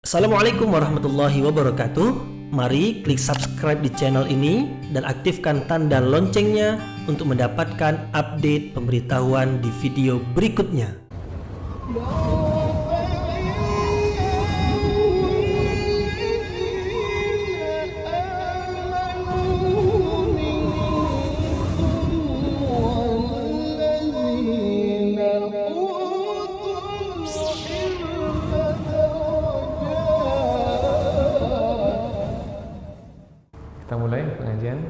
Assalamualaikum warahmatullahi wabarakatuh. Mari klik subscribe di channel ini dan aktifkan tanda loncengnya untuk mendapatkan update pemberitahuan di video berikutnya. Kita mulai pengajian.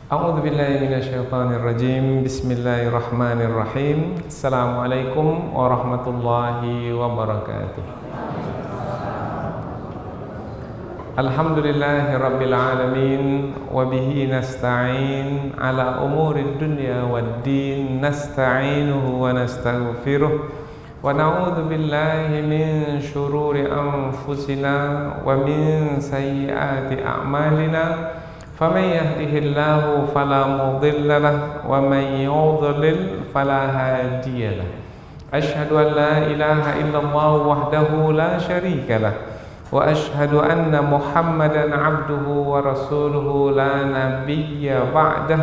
A'udzubillahi minasyaitonirrajim. Bismillahirrahmanirrahim. Assalamualaikum warahmatullahi wabarakatuh. Alhamdulillahirabbil alamin wa bihi nasta'in ala umurid dunya waddin. Nasta'inuhu wa nastaghfiruh. ونعوذ بالله من شرور أنفسنا ومن سيئات أعمالنا فمن يهده الله فلا مضل له ومن يضلل فلا هادي له أشهد أن لا إله إلا الله وحده لا شريك له وأشهد أن محمدا عبده ورسوله لا نبي بعده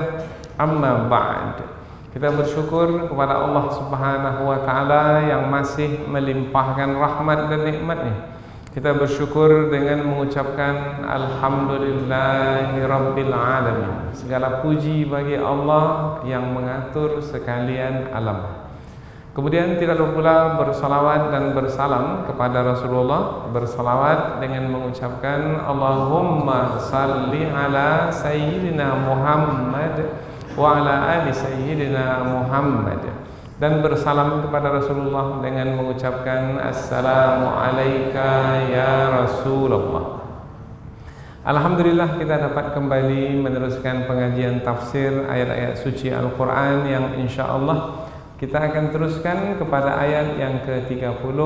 أما بعد. Kita bersyukur kepada Allah Subhanahu wa Ta'ala yang masih melimpahkan rahmat dan nikmat-Nya. Kita bersyukur dengan mengucapkan Alhamdulillahi Rabbil Alamin. Segala puji bagi Allah yang mengatur sekalian alam. Kemudian tidak lupa pula bersalawat dan bersalam kepada Rasulullah. Bersalawat dengan mengucapkan Allahumma salli ala Sayyidina Muhammad wa ala ali sayyidina Muhammad, dan bersalam kepada Rasulullah dengan mengucapkan assalamu alayka ya Rasulullah. Alhamdulillah kita dapat kembali meneruskan pengajian tafsir ayat-ayat suci Al-Quran yang insyaAllah kita akan teruskan kepada ayat yang ke-30,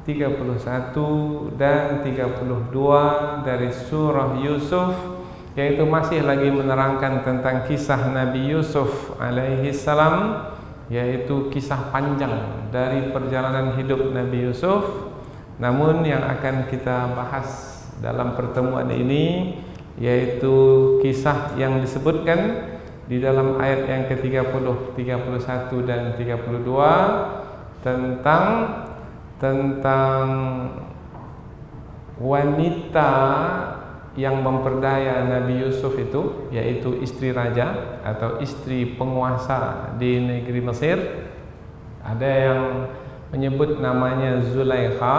31 dan 32 dari surah Yusuf, yaitu masih lagi menerangkan tentang kisah Nabi Yusuf alaihi salam, yaitu kisah panjang dari perjalanan hidup Nabi Yusuf. Namun yang akan kita bahas dalam pertemuan ini yaitu kisah yang disebutkan di dalam ayat yang ke-30, 31 dan 32 tentang wanita yang memperdaya Nabi Yusuf itu, yaitu istri raja atau istri penguasa di negeri Mesir. Ada yang menyebut namanya Zulaikha,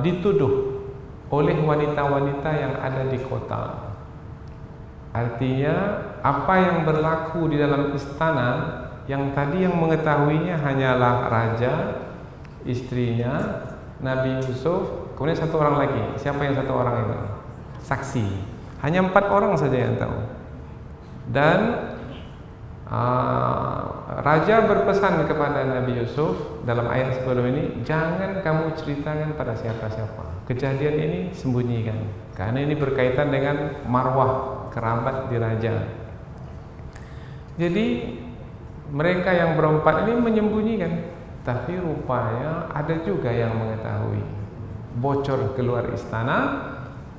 dituduh oleh wanita-wanita yang ada di kota. Artinya apa yang berlaku di dalam istana, yang tadi yang mengetahuinya hanyalah raja, istrinya, Nabi Yusuf, kemudian satu orang lagi. Siapa yang satu orang itu? Saksi. Hanya 4 orang saja yang tahu. Dan raja berpesan kepada Nabi Yusuf dalam ayat sebelum ini, jangan kamu ceritakan pada siapa-siapa. Kejadian ini sembunyikan, karena ini berkaitan dengan marwah kerabat di raja. Jadi mereka yang berempat ini menyembunyikan, tapi rupanya ada juga yang mengetahui. Bocor keluar istana,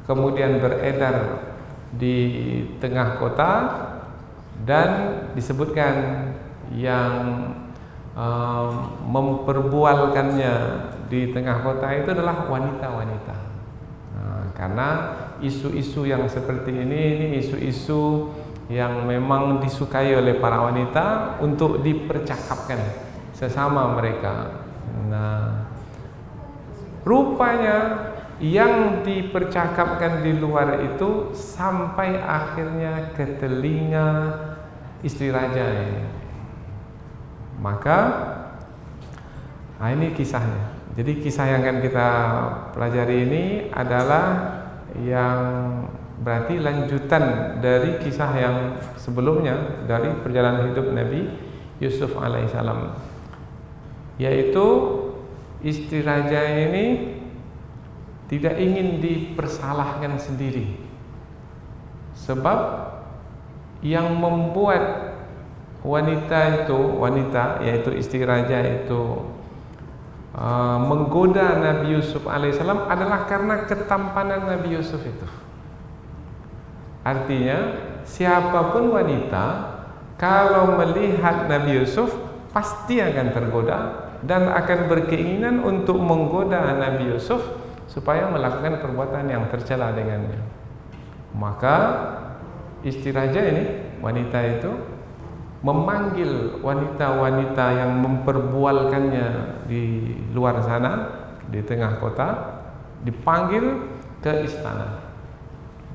kemudian beredar di tengah kota, dan disebutkan yang memperbualkannya di tengah kota itu adalah wanita-wanita. Karena isu-isu yang seperti ini isu-isu yang memang disukai oleh para wanita untuk dipercakapkan sesama mereka. Nah, rupanya yang dipercakapkan di luar itu sampai akhirnya ke telinga istri raja ini. Maka ini kisahnya. Jadi kisah yang akan kita pelajari ini adalah yang berarti lanjutan dari kisah yang sebelumnya dari perjalanan hidup Nabi Yusuf alaihissalam, yaitu istri raja ini tidak ingin dipersalahkan sendiri, sebab yang membuat wanita yaitu istri raja itu menggoda Nabi Yusuf alaihissalam adalah karena ketampanan Nabi Yusuf itu. Artinya siapapun wanita kalau melihat Nabi Yusuf pasti akan tergoda dan akan berkeinginan untuk menggoda Nabi Yusuf supaya melakukan perbuatan yang tercela dengannya. Maka istri raja ini, wanita itu memanggil wanita-wanita yang memperbualkannya di luar sana, di tengah kota, dipanggil ke istana.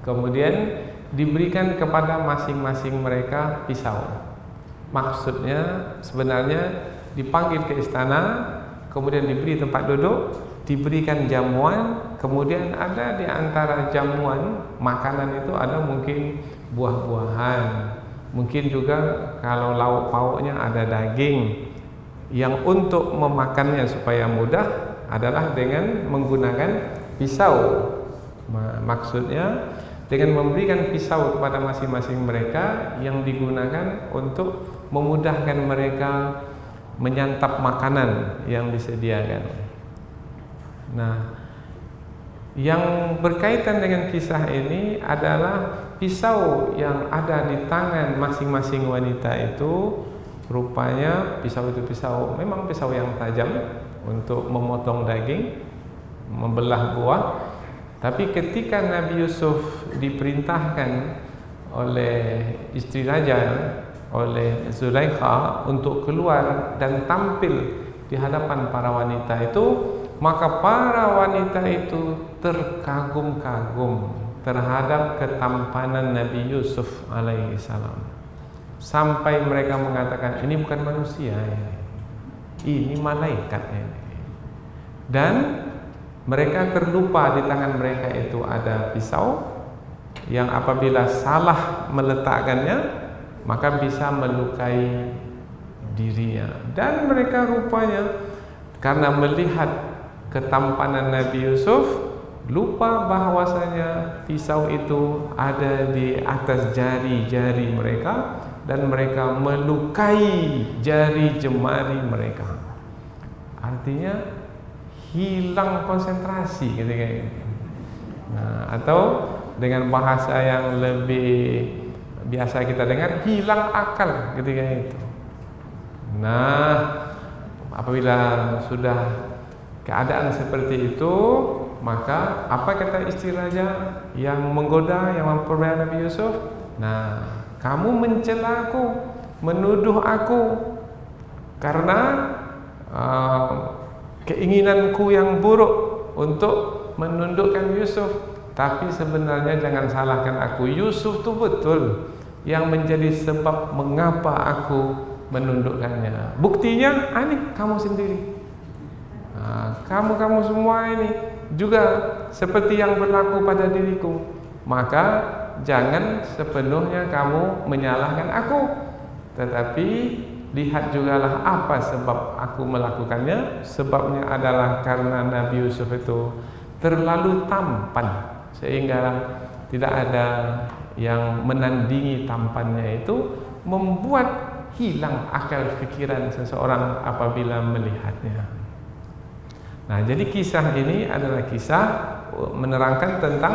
Kemudian diberikan kepada masing-masing mereka pisau. Maksudnya sebenarnya dipanggil ke istana, kemudian diberi tempat duduk, diberikan jamuan, kemudian ada di antara jamuan makanan itu ada mungkin buah-buahan, mungkin juga kalau lauk pauknya ada daging. Yang untuk memakannya supaya mudah adalah dengan menggunakan pisau. Maksudnya dengan memberikan pisau kepada masing-masing mereka yang digunakan untuk memudahkan mereka menyantap makanan yang disediakan. Nah, yang berkaitan dengan kisah ini adalah pisau yang ada di tangan masing-masing wanita itu rupanya pisau itu memang pisau yang tajam untuk memotong daging, membelah buah. Tapi ketika Nabi Yusuf diperintahkan oleh istri raja, oleh Zulaikha untuk keluar dan tampil di hadapan para wanita itu, maka para wanita itu terkagum-kagum terhadap ketampanan Nabi Yusuf alaihissalam, sampai mereka mengatakan ini bukan manusia, ini malaikat ini. Dan mereka terlupa di tangan mereka itu ada pisau yang apabila salah meletakkannya maka bisa melukai dirinya. Dan mereka rupanya karena melihat ketampanan Nabi Yusuf lupa bahwasanya pisau itu ada di atas jari-jari mereka dan mereka melukai jari jemari mereka. Artinya hilang konsentrasi ketika itu. Nah, atau dengan bahasa yang lebih biasa kita dengar, hilang akal ketika itu. Nah, apabila sudah keadaan seperti itu, maka apa kata istri raja yang menggoda, yang memperbudak Nabi Yusuf? Nah, kamu mencela aku, menuduh aku karena keinginanku yang buruk untuk menundukkan Yusuf. Tapi sebenarnya jangan salahkan aku, Yusuf itu betul yang menjadi sebab mengapa aku menundukkannya. Buktinya, ini kamu sendiri. Kamu semua ini juga seperti yang berlaku pada diriku. Maka jangan sepenuhnya kamu menyalahkan aku, tetapi lihat jugalah apa sebab aku melakukannya. Sebabnya adalah karena Nabi Yusuf itu terlalu tampan sehingga tidak ada yang menandingi tampannya, itu membuat hilang akal pikiran seseorang apabila melihatnya. Nah, jadi kisah ini adalah kisah menerangkan tentang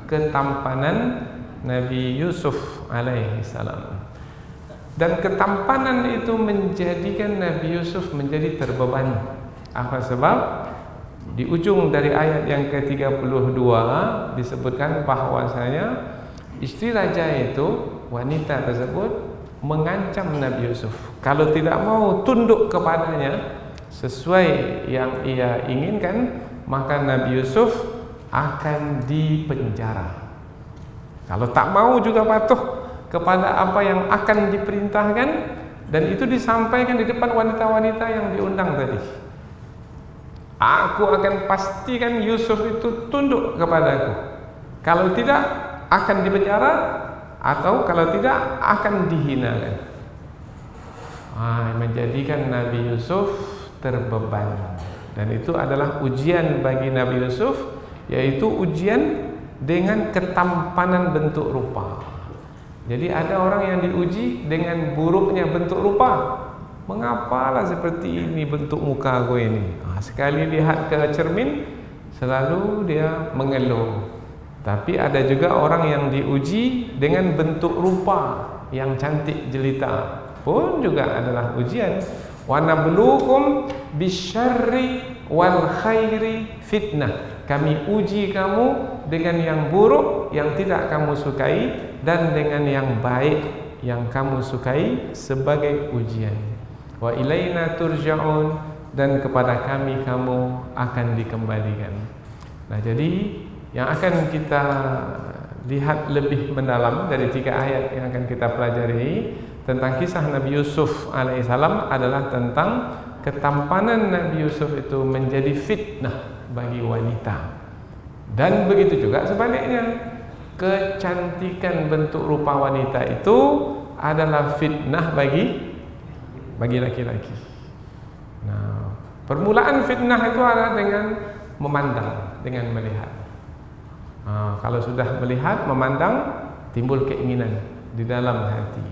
ketampanan Nabi Yusuf alaihissalam. Dan ketampanan itu menjadikan Nabi Yusuf menjadi terbebani. Apa sebab? Di ujung dari ayat yang ke-32 disebutkan bahwasanya istri raja itu, wanita tersebut mengancam Nabi Yusuf kalau tidak mau tunduk kepadanya sesuai yang ia inginkan, maka Nabi Yusuf akan dipenjara. Kalau tak mau juga patuh kepada apa yang akan diperintahkan, dan itu disampaikan di depan wanita-wanita yang diundang tadi. Aku akan pastikan Yusuf itu tunduk kepadaku. Kalau tidak akan dipenjara, atau kalau tidak akan dihinakan. Menjadikan Nabi Yusuf terbeban. Dan itu adalah ujian bagi Nabi Yusuf, yaitu ujian dengan ketampanan bentuk rupa. Jadi ada orang yang diuji dengan buruknya bentuk rupa, mengapalah seperti ini bentuk muka aku ini. Sekali lihat ke cermin selalu dia mengeluh. Tapi ada juga orang yang diuji dengan bentuk rupa yang cantik jelita, pun juga adalah ujian. Wa nabluukum bisyarri wal khairi fitnah. Kami uji kamu dengan yang buruk yang tidak kamu sukai dan dengan yang baik yang kamu sukai sebagai ujian. Wa ilaina turja'un, dan kepada kami kamu akan dikembalikan. Nah, jadi yang akan kita lihat lebih mendalam dari 3 ayat yang akan kita pelajari tentang kisah Nabi Yusuf alaihissalam adalah tentang ketampanan Nabi Yusuf itu menjadi fitnah bagi wanita. Dan begitu juga sebaliknya, kecantikan bentuk rupa wanita itu adalah fitnah bagi laki-laki. Nah, permulaan fitnah itu adalah dengan memandang, dengan melihat. Kalau sudah melihat, memandang, timbul keinginan di dalam hati.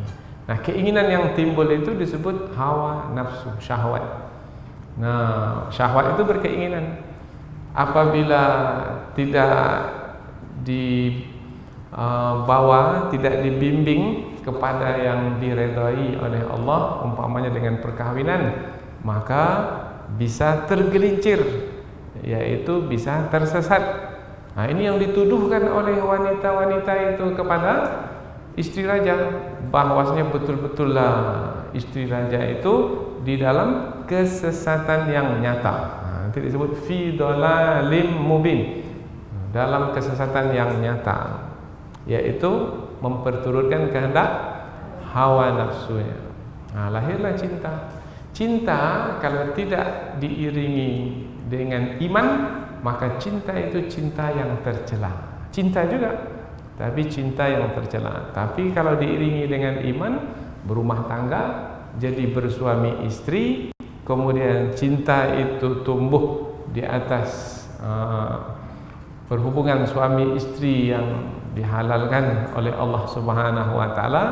Nah, keinginan yang timbul itu disebut hawa nafsu, syahwat. Nah, syahwat itu berkeinginan. Apabila tidak dibawa, tidak dibimbing kepada yang diredai oleh Allah, umpamanya dengan perkawinan, maka bisa tergelincir, yaitu bisa tersesat. Nah, ini yang dituduhkan oleh wanita-wanita itu kepada istri raja, bahwasanya betul-betullah istri raja itu di dalam kesesatan yang nyata. Nah, nanti disebut fi dhalalim mubin, dalam kesesatan yang nyata, yaitu memperturutkan kehendak hawa nafsunya. Nah, lahirlah cinta. Cinta kalau tidak diiringi dengan iman, maka cinta itu cinta yang tercela. Cinta juga, tapi cinta yang tercela. Tapi kalau diiringi dengan iman, berumah tangga, jadi bersuami istri, kemudian cinta itu tumbuh di atas perhubungan suami istri yang dihalalkan oleh Allah Subhanahu wa taala,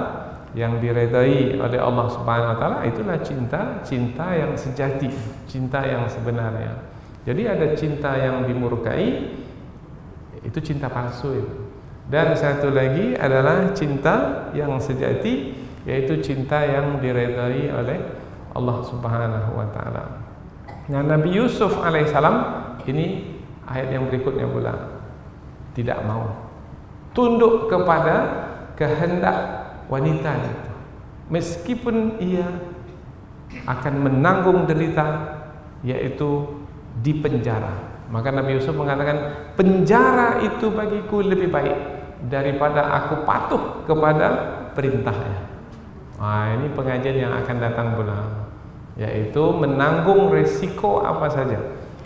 yang diredai oleh Allah Subhanahu wa taala, itulah cinta yang sejati, cinta yang sebenarnya. Jadi ada cinta yang dimurkai, itu cinta palsu itu. Dan satu lagi adalah cinta yang sejati, yaitu cinta yang diredai oleh Allah Subhanahu wa taala. Nah, Nabi Yusuf alaihissalam ini ayat yang berikutnya pula tidak mau tunduk kepada kehendak wanita itu, meskipun ia akan menanggung derita, yaitu di penjara. Maka Nabi Yusuf mengatakan, penjara itu bagiku lebih baik daripada aku patuh kepada perintahnya. Nah, ini pengajian yang akan datang pula, yaitu menanggung resiko apa saja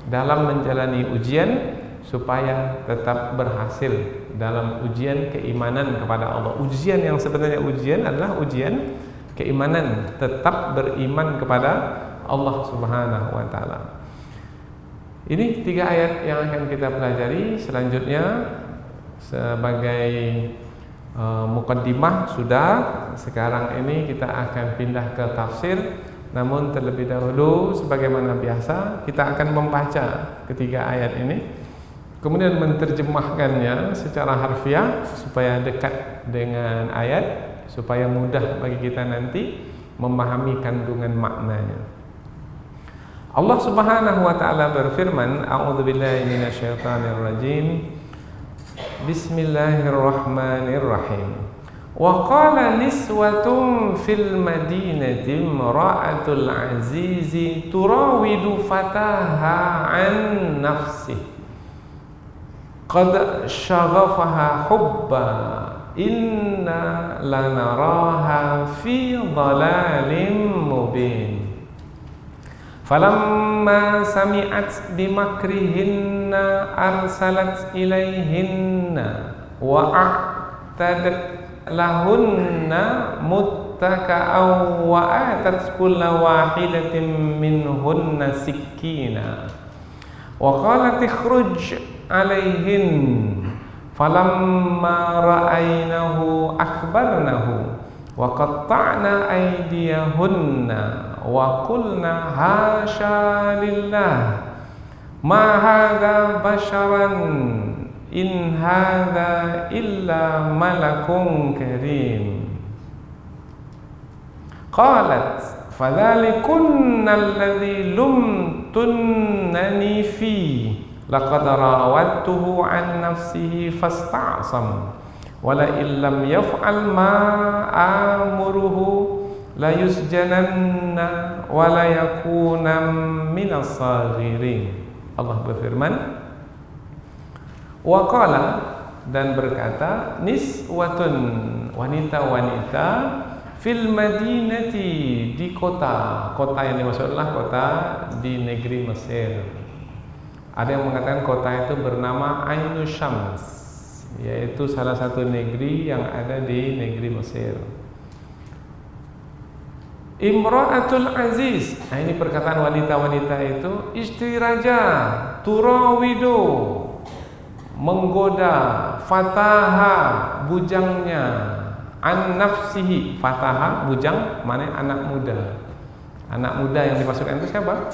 dalam menjalani ujian supaya tetap berhasil dalam ujian keimanan kepada Allah. Ujian yang sebenarnya ujian adalah ujian keimanan, tetap beriman kepada Allah Subhanahu wa taala. Ini 3 ayat yang akan kita pelajari. Selanjutnya sebagai mukaddimah sudah, sekarang ini kita akan pindah ke tafsir. Namun terlebih dahulu sebagaimana biasa kita akan membaca ketiga ayat ini, kemudian menerjemahkannya secara harfiah supaya dekat dengan ayat, supaya mudah bagi kita nanti memahami kandungan maknanya. Allah Subhanahu wa taala berfirman, a'udzubillahi minasyaitonir rajim. Bismillahirrahmanirrahim. Wa qala niswatun fil madinati imra'atul azizi turawidu fataha an nafsihi qad syaghafaha hubba inna lanaraha fi dhalalin mubin. Falamma sami'at bimakrihinna arsalat ilaihinna wa a'tadat lahunna muttaka'aw wa atat kulla wahidatin minhunna sikkina wa qalat ikhruj alaihin falamma ra'aynahu akbarnahu wa qatta'na aydiyahunna wa qulna hasya lillah ma hadza basharan in hadza illa malakun karim. Qalat fadhalikunna alladhi lumtunnani fi laqad rawattuhu an nafsihi fasta'sam wala illam yaf'al ma amuruhu la yusjananna wala yakuna minas saghirin. Allah berfirman, wa qala, dan berkata, niswatun, wanita-wanita, fil madinati, di kota yang dimaksud adalah kota di negeri Mesir. Ada yang mengatakan kota itu bernama Ainus Syams, yaitu salah satu negeri yang ada di negeri Mesir. Imra'atul Aziz, nah ini perkataan wanita-wanita itu, istri raja, turawidu, menggoda, fataha, bujangnya, an nafsihi, fataha, bujang, mana anak muda. Anak muda yang dimasukkan itu siapa?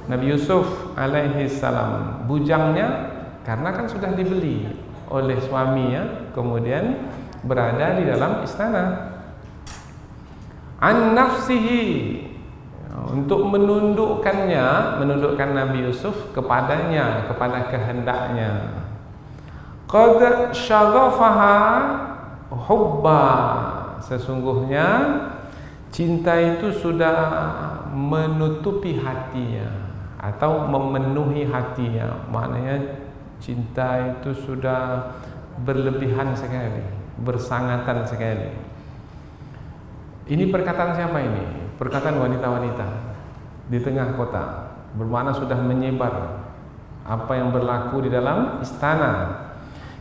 Nabi Yusuf alaihi salam. Bujangnya karena kan sudah dibeli oleh suaminya, kemudian berada di dalam istana. An nafsihi, untuk menundukkan Nabi Yusuf kepadanya, kepada kehendaknya. Qad syaghafaha hubba, sesungguhnya cinta itu sudah menutupi hatinya atau memenuhi hatinya. Maknanya cinta itu sudah berlebihan sekali, bersangatan sekali. Ini perkataan siapa ini? Perkataan wanita-wanita di tengah kota, bermakna sudah menyebar apa yang berlaku di dalam istana.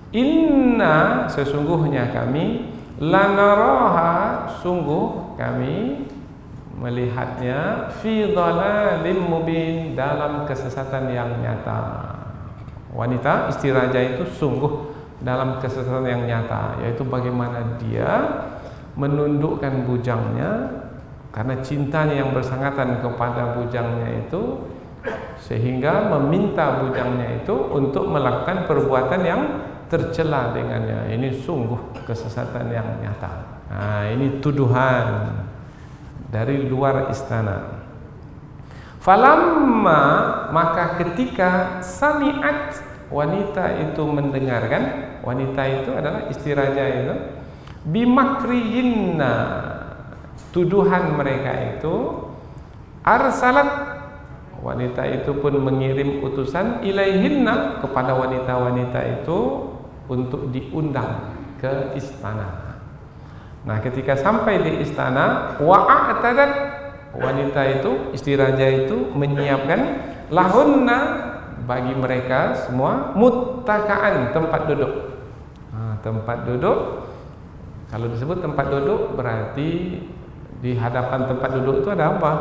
Inna, sesungguhnya kami, lanaraha, sungguh kami melihatnya, fi dhalalim mubin, dalam kesesatan yang nyata. Wanita istri raja itu sungguh dalam kesesatan yang nyata, yaitu bagaimana dia menundukkan bujangnya karena cintanya yang bersangatan kepada bujangnya itu, sehingga meminta bujangnya itu untuk melakukan perbuatan yang tercela dengannya. Ini sungguh kesesatan yang nyata. Nah, ini tuduhan dari luar istana. Falamma, maka ketika sami'at, wanita itu mendengarkan, wanita itu adalah istri raja itu, bimakrihinna, tuduhan mereka itu, arsalat, wanita itu pun mengirim utusan, ilaihinna, kepada wanita-wanita itu untuk diundang ke istana. Nah, ketika sampai di istana, wa'atadat, wanita itu, istri raja itu menyiapkan lahunna, bagi mereka semua, muttakaan, tempat duduk. Nah, tempat duduk, kalau disebut tempat duduk berarti di hadapan tempat duduk itu ada apa?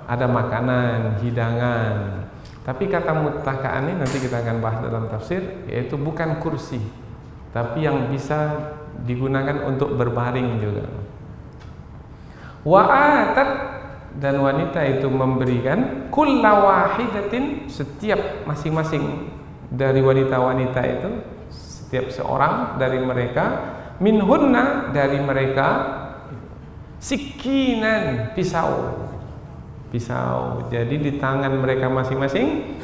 Ada makanan, hidangan. Tapi kata muttakaan ini nanti kita akan bahas dalam tafsir, yaitu bukan kursi, tapi yang bisa digunakan untuk berbaring juga. Wa'atat, dan wanita itu memberikan, kulla wahidatin, setiap masing-masing dari wanita-wanita itu, setiap seorang dari mereka, minhunna, dari mereka, sikinan, pisau. Jadi di tangan mereka masing-masing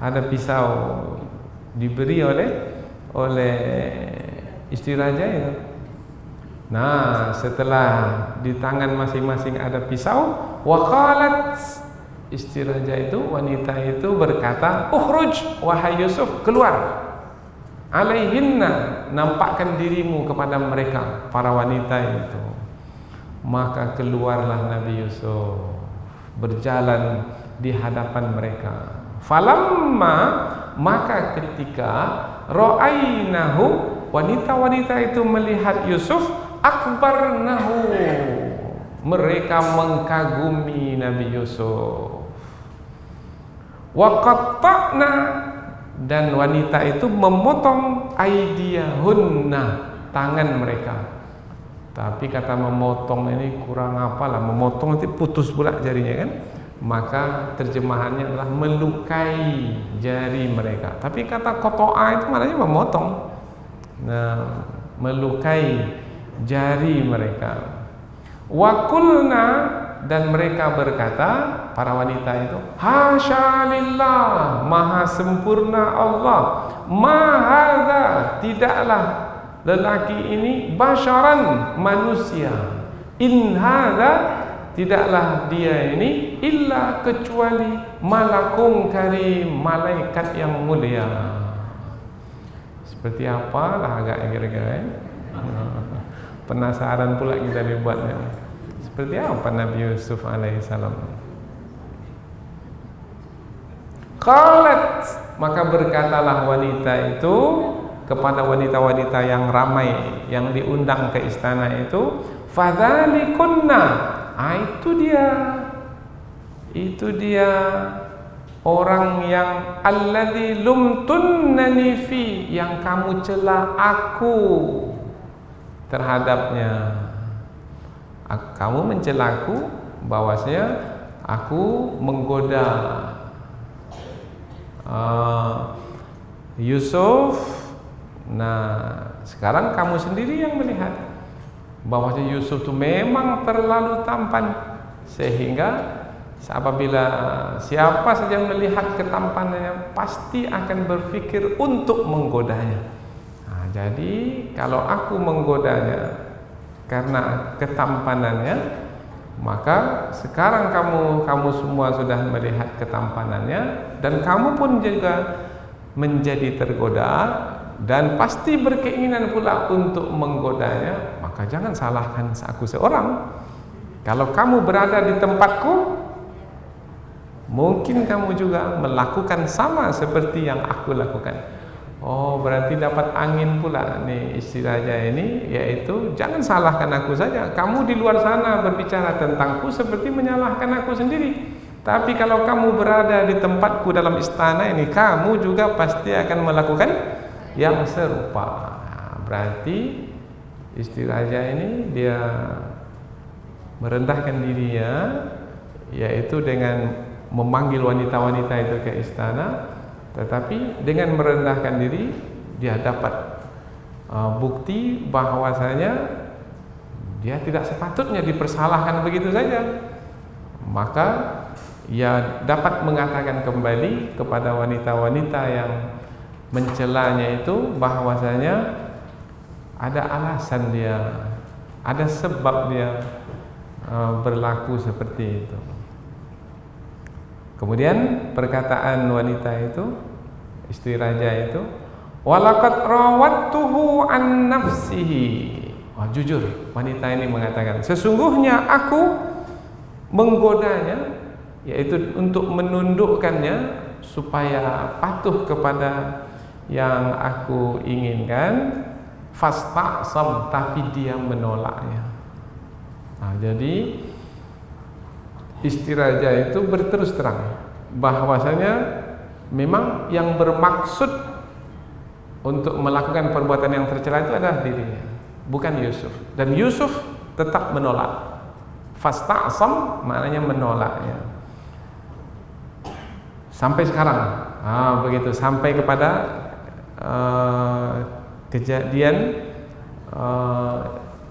ada pisau, diberi oleh istri raja itu. Nah, setelah di tangan masing-masing ada pisau, waqalat, istri raja itu, wanita itu berkata, ukhruj, wahai Yusuf, keluar. Alaihinna, nampakkan dirimu kepada mereka, para wanita itu. Maka keluarlah Nabi Yusuf, berjalan di hadapan mereka. Falamma, maka ketika ra'ainahu, wanita-wanita itu melihat Yusuf, akbarnahu, mereka mengkagumi Nabi Yusuf. Wa qatta'na, dan wanita itu memotong aidiyahunna, tangan mereka. Tapi kata memotong ini kurang apalah, memotong nanti putus pula jarinya kan. Maka terjemahannya adalah melukai jari mereka. Tapi kata qata'a itu maknanya memotong. Nah, melukai jari mereka. Wa qulna, dan mereka berkata, para wanita itu, hasya lillah, maha sempurna Allah, ma hadza, tidaklah lelaki ini basyaran, manusia, in hadza, tidaklah dia ini illa kecuali malakun karim, malaikat yang mulia. Seperti apalah agak kira-kira penasaran pula kita dibuatnya. Seperti apa Nabi Yusuf alaihissalam? Qalat, maka berkatalah wanita itu kepada wanita-wanita yang ramai yang diundang ke istana itu, fadzalikunna, itu dia orang yang alladzi lumtunnani fi, yang kamu cela aku terhadapnya. Kamu mencelaku bahwasanya aku menggoda Yusuf. Nah, sekarang kamu sendiri yang melihat bahwasanya Yusuf itu memang terlalu tampan, sehingga apabila siapa saja yang melihat ketampanannya pasti akan berpikir untuk menggodanya. Nah, jadi kalau aku menggodanya karena ketampanannya, maka sekarang kamu semua sudah melihat ketampanannya, dan kamu pun juga menjadi tergoda dan pasti berkeinginan pula untuk menggodanya. Maka jangan salahkan aku seorang. Kalau kamu berada di tempatku, mungkin kamu juga melakukan sama seperti yang aku lakukan. Oh, berarti dapat angin pula nih istilahnya ini, yaitu jangan salahkan aku saja. Kamu di luar sana berbicara tentangku seperti menyalahkan aku sendiri. Tapi kalau kamu berada di tempatku dalam istana ini, kamu juga pasti akan melakukan yang serupa. Nah, berarti istilahnya ini dia merendahkan dirinya, yaitu dengan memanggil wanita-wanita itu ke istana. Tetapi dengan merendahkan diri, dia dapat bukti bahwasanya dia tidak sepatutnya dipersalahkan begitu saja. Maka ia dapat mengatakan kembali kepada wanita-wanita yang mencelanya itu bahwasanya ada alasan dia, ada sebab dia berlaku seperti itu. Kemudian perkataan wanita itu, istri raja itu, walaqad rawattuhu an nafsihi. Jujur wanita ini mengatakan, sesungguhnya aku menggodanya, yaitu untuk menundukkannya supaya patuh kepada yang aku inginkan. Fasta'sam, tapi dia menolaknya. Nah, jadi istri raja itu berterus terang bahwasanya memang yang bermaksud untuk melakukan perbuatan yang tercela itu adalah dirinya, bukan Yusuf. Dan Yusuf tetap menolak. Fasta'sam maknanya menolaknya. Sampai sekarang, begitu, sampai kepada kejadian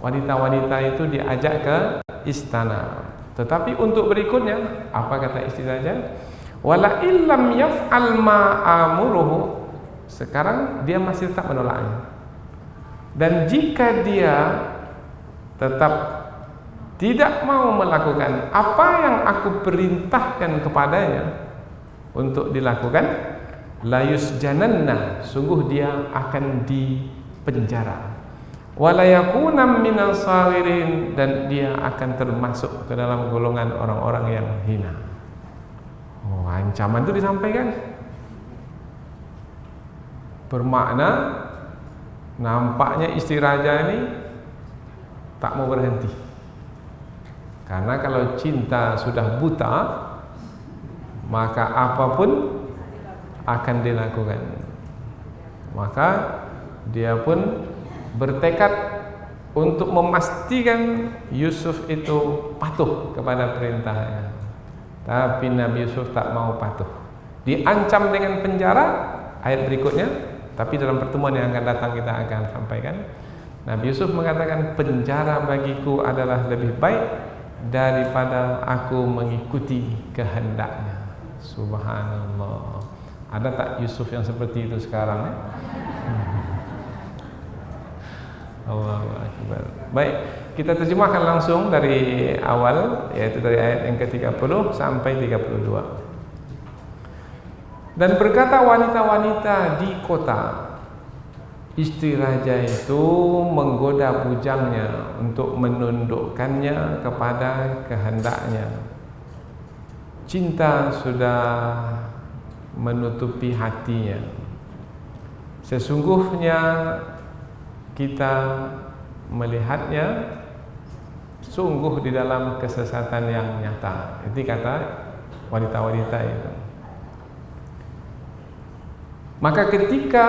wanita-wanita itu diajak ke istana. Tetapi untuk berikutnya, apa kata istri raja? Wala illam yaf'al ma amuruhu. Sekarang dia masih tetap menolaknya. Dan jika dia tetap tidak mau melakukan apa yang aku perintahkan kepadanya untuk dilakukan, la yusjananna, sungguh dia akan dipenjara. Wala yakunam minas sagirin, dan dia akan termasuk ke dalam golongan orang-orang yang hina. Ancaman itu disampaikan bermakna nampaknya istri raja ini tak mau berhenti. Karena kalau cinta sudah buta, maka apapun akan dilakukan. Maka dia pun bertekad untuk memastikan Yusuf itu patuh kepada perintahnya. Tapi Nabi Yusuf tak mau patuh. Diancam dengan penjara, ayat berikutnya, tapi dalam pertemuan yang akan datang kita akan sampaikan. Nabi Yusuf mengatakan, penjara bagiku adalah lebih baik daripada aku mengikuti kehendaknya. Subhanallah. Ada tak Yusuf yang seperti itu sekarang? Allahu Akbar. Baik, kita terjemahkan langsung dari awal, yaitu dari ayat yang ke-30 sampai 32. Dan berkata wanita-wanita di kota, istri raja itu menggoda bujangnya untuk menundukkannya kepada kehendaknya. Cinta sudah menutupi hatinya. Sesungguhnya kita melihatnya sungguh di dalam kesesatan yang nyata. Itu kata wanita-wanita itu. Maka ketika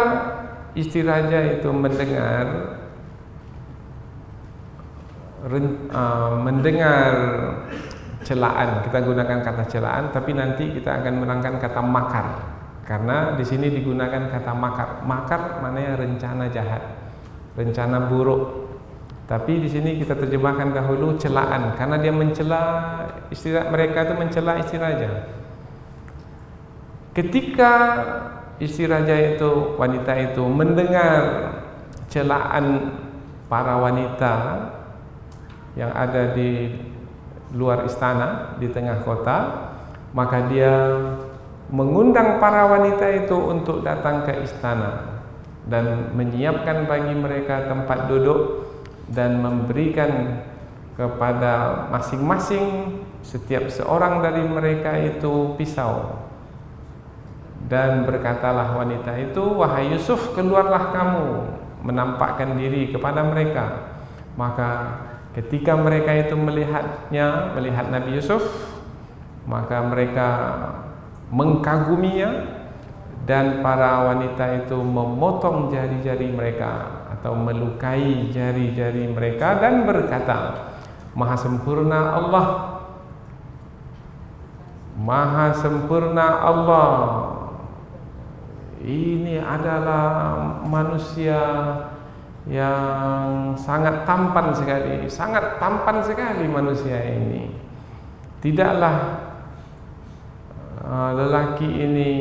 istri raja itu mendengar celaan, kita gunakan kata celaan, tapi nanti kita akan menerangkan kata makar, karena di sini digunakan kata makar. Makar maknanya rencana jahat, rencana buruk. Tapi di sini kita terjemahkan dahulu celaan, karena dia mencela mereka itu mencela istri raja. Ketika istri raja itu, wanita itu mendengar celaan para wanita yang ada di luar istana, di tengah kota, maka dia mengundang para wanita itu untuk datang ke istana dan menyiapkan bagi mereka tempat duduk dan memberikan kepada masing-masing setiap seorang dari mereka itu pisau. Dan berkatalah wanita itu, wahai Yusuf, keluarlah kamu menampakkan diri kepada mereka. Maka ketika mereka itu melihat Nabi Yusuf, maka mereka mengkaguminya, dan para wanita itu memotong jari-jari mereka atau melukai jari-jari mereka dan berkata, Maha sempurna Allah, Maha sempurna Allah, ini adalah manusia yang sangat tampan sekali manusia ini. Tidaklah lelaki ini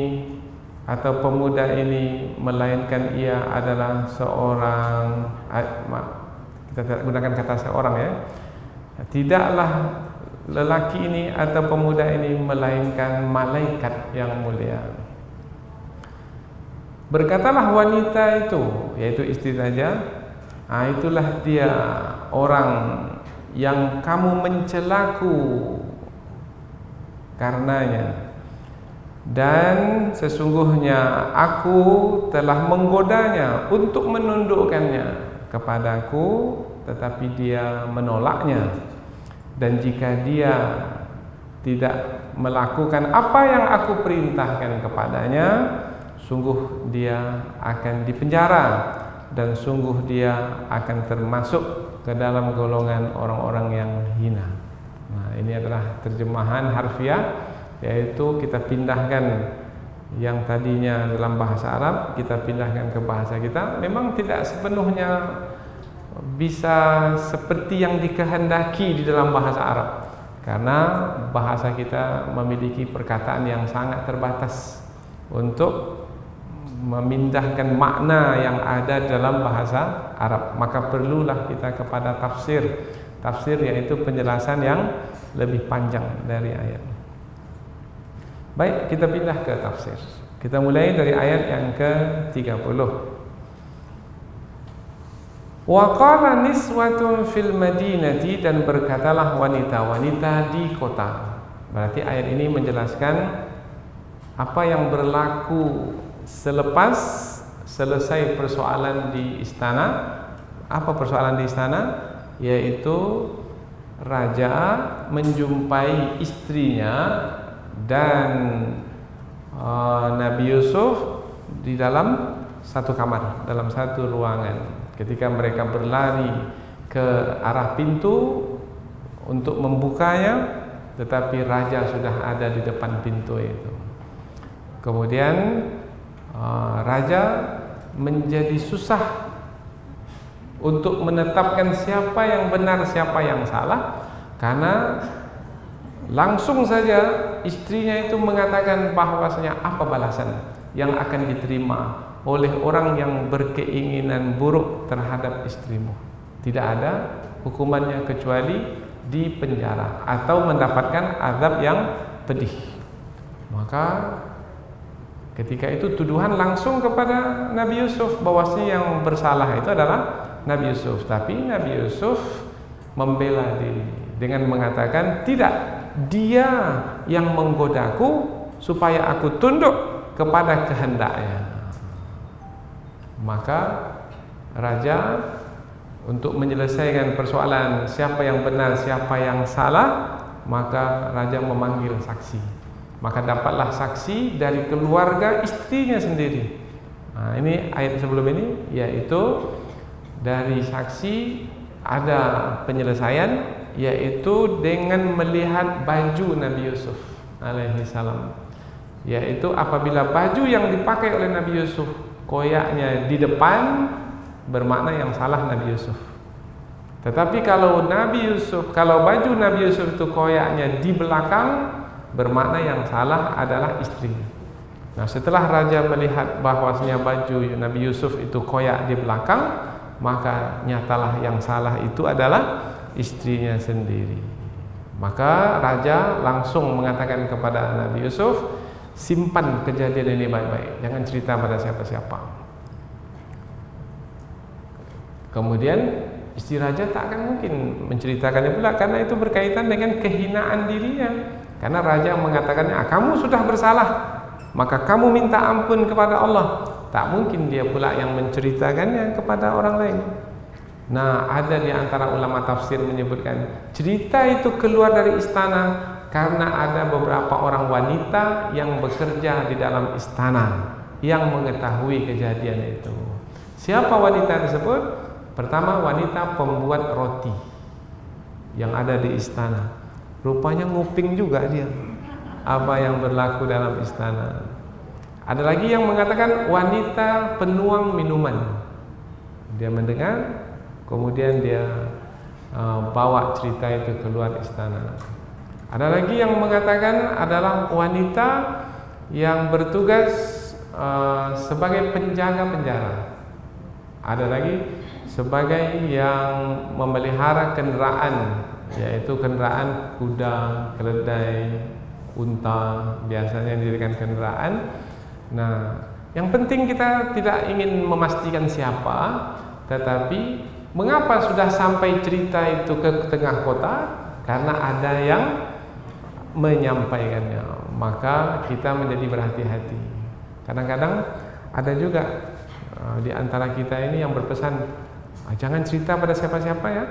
atau pemuda ini, melainkan ia adalah seorang, kita gunakan kata seorang ya, tidaklah lelaki ini atau pemuda ini melainkan malaikat yang mulia. Berkatalah wanita itu, yaitu istri raja, itulah dia orang yang kamu mencelaku karenanya, dan sesungguhnya aku telah menggodanya untuk menundukkannya kepadaku, tetapi dia menolaknya. Dan jika dia tidak melakukan apa yang aku perintahkan kepadanya, sungguh dia akan dipenjara, dan sungguh dia akan termasuk ke dalam golongan orang-orang yang hina. Nah, ini adalah terjemahan harfiah, yaitu kita pindahkan yang tadinya dalam bahasa Arab, kita pindahkan ke bahasa kita. Memang tidak sepenuhnya bisa seperti yang dikehendaki di dalam bahasa Arab, karena bahasa kita memiliki perkataan yang sangat terbatas untuk memindahkan makna yang ada dalam bahasa Arab. Maka perlulah kita kepada tafsir. Tafsir yaitu penjelasan yang lebih panjang dari ayat. Baik, kita pindah ke tafsir. Kita mulai dari ayat yang ke-30. Wa qala niswatun fil madinati, dan berkatalah wanita-wanita di kota. Berarti ayat ini menjelaskan apa yang berlaku selepas selesai persoalan di istana. Apa persoalan di istana? Yaitu raja menjumpai istrinya dan Nabi Yusuf di dalam satu kamar, dalam satu ruangan. Ketika mereka berlari ke arah pintu untuk membukanya, tetapi raja sudah ada di depan pintu itu. Kemudian raja menjadi susah untuk menetapkan siapa yang benar, siapa yang salah, karena langsung saja istrinya itu mengatakan bahwasanya apa balasan yang akan diterima oleh orang yang berkeinginan buruk terhadap istrimu. Tidak ada hukumannya kecuali di penjara atau mendapatkan azab yang pedih. Maka ketika itu tuduhan langsung kepada Nabi Yusuf bahwasanya yang bersalah itu adalah Nabi Yusuf. Tapi Nabi Yusuf membela diri dengan mengatakan, tidak, dia yang menggodaku supaya aku tunduk kepada kehendaknya. Maka raja untuk menyelesaikan persoalan siapa yang benar, siapa yang salah, maka raja memanggil saksi. Maka dapatlah saksi dari keluarga istrinya sendiri. Nah, ini ayat sebelum ini, yaitu dari saksi ada penyelesaian, yaitu dengan melihat baju Nabi Yusuf alaihi salam. Yaitu apabila baju yang dipakai oleh Nabi Yusuf koyaknya di depan, bermakna yang salah Nabi Yusuf. Tetapi kalau baju Nabi Yusuf itu koyaknya di belakang, bermakna yang salah adalah istrinya. Nah, setelah raja melihat bahwasanya baju Nabi Yusuf itu koyak di belakang, maka nyatalah yang salah itu adalah istrinya sendiri. Maka raja langsung mengatakan kepada Nabi Yusuf, simpan kejadian ini baik-baik, jangan cerita pada siapa-siapa. Kemudian istri raja tak akan mungkin menceritakannya pula, karena itu berkaitan dengan kehinaan dirinya. Karena raja mengatakannya, kamu sudah bersalah, maka kamu minta ampun kepada Allah. Tak mungkin dia pula yang menceritakannya kepada orang lain. Nah, ada di antara ulama tafsir menyebutkan cerita itu keluar dari istana karena ada beberapa orang wanita yang bekerja di dalam istana yang mengetahui kejadian itu. Siapa wanita tersebut? Pertama, wanita pembuat roti yang ada di istana. Rupanya nguping juga dia apa yang berlaku dalam istana. Ada lagi yang mengatakan wanita penuang minuman. Dia mendengar, kemudian dia bawa cerita itu keluar istana. Ada lagi yang mengatakan adalah wanita yang bertugas sebagai penjaga penjara. Ada lagi sebagai yang memelihara kendaraan, yaitu kendaraan kuda, keledai, unta, biasanya dijadikan kendaraan. Nah, yang penting kita tidak ingin memastikan siapa, tetapi mengapa sudah sampai cerita itu ke tengah kota? Karena ada yang menyampaikannya. Maka kita menjadi berhati-hati. Kadang-kadang ada juga di antara kita ini yang berpesan, jangan cerita pada siapa-siapa ya.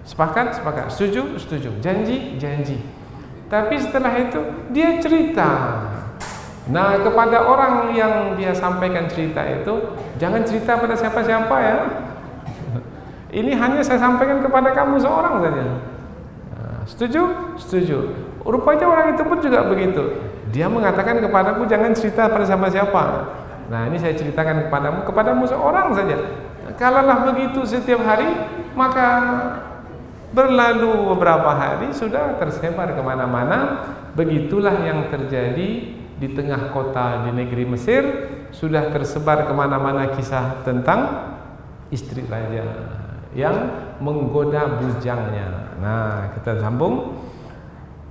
Sepakat, sepakat. Setuju, setuju. Janji, janji. Tapi setelah itu dia cerita. Nah, kepada orang yang dia sampaikan cerita itu, jangan cerita pada siapa-siapa ya. Ini hanya saya sampaikan kepada kamu seorang saja. Setuju? Setuju. Rupanya orang itu pun juga begitu. Dia mengatakan kepadaku jangan cerita pada siapa-siapa. Nah, ini saya ceritakan kepadamu seorang saja. Kalaulah begitu setiap hari, maka berlalu beberapa hari sudah tersebar kemana-mana. Begitulah yang terjadi di tengah kota di negeri Mesir. Sudah tersebar kemana-mana kisah tentang istri raja yang menggoda bujangnya. Nah, kita sambung.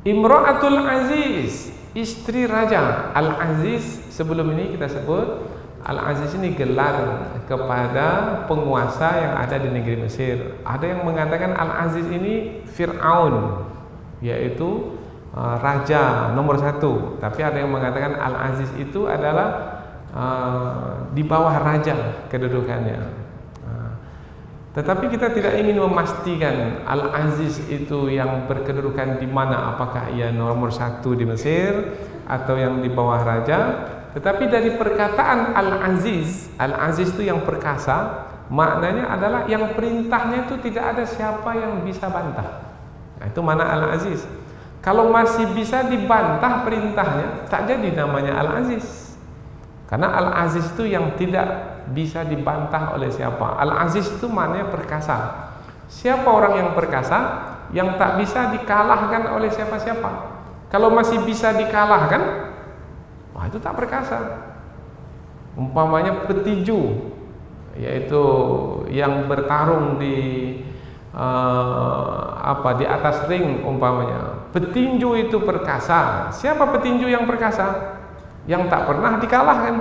Imra'atul Aziz, istri raja. Al-Aziz, sebelum ini kita sebut Al-Aziz ini gelar kepada penguasa yang ada di negeri Mesir. Ada yang mengatakan Al-Aziz ini Fir'aun, yaitu raja nomor 1. Tapi ada yang mengatakan Al-Aziz itu adalah di bawah raja kedudukannya. Tetapi kita tidak ingin memastikan Al-Aziz itu yang berkedudukan di mana, apakah ia nomor 1 di Mesir atau yang di bawah raja. Tetapi dari perkataan Al-Aziz, Al-Aziz itu yang perkasa, maknanya adalah yang perintahnya itu tidak ada siapa yang bisa bantah. Nah, itu mana Al-Aziz. Kalau masih bisa dibantah perintahnya, tak jadi namanya Al-Aziz. Karena Al-Aziz itu yang tidak bisa dibantah oleh siapa. Al-Aziz itu maknanya perkasa. Siapa orang yang perkasa? Yang tak bisa dikalahkan oleh siapa-siapa. Kalau masih bisa dikalahkan, wah itu tak perkasa. Umpamanya petinju, yaitu yang bertarung di di atas ring umpamanya. Petinju itu perkasa. Siapa petinju yang perkasa? Yang tak pernah dikalahkan.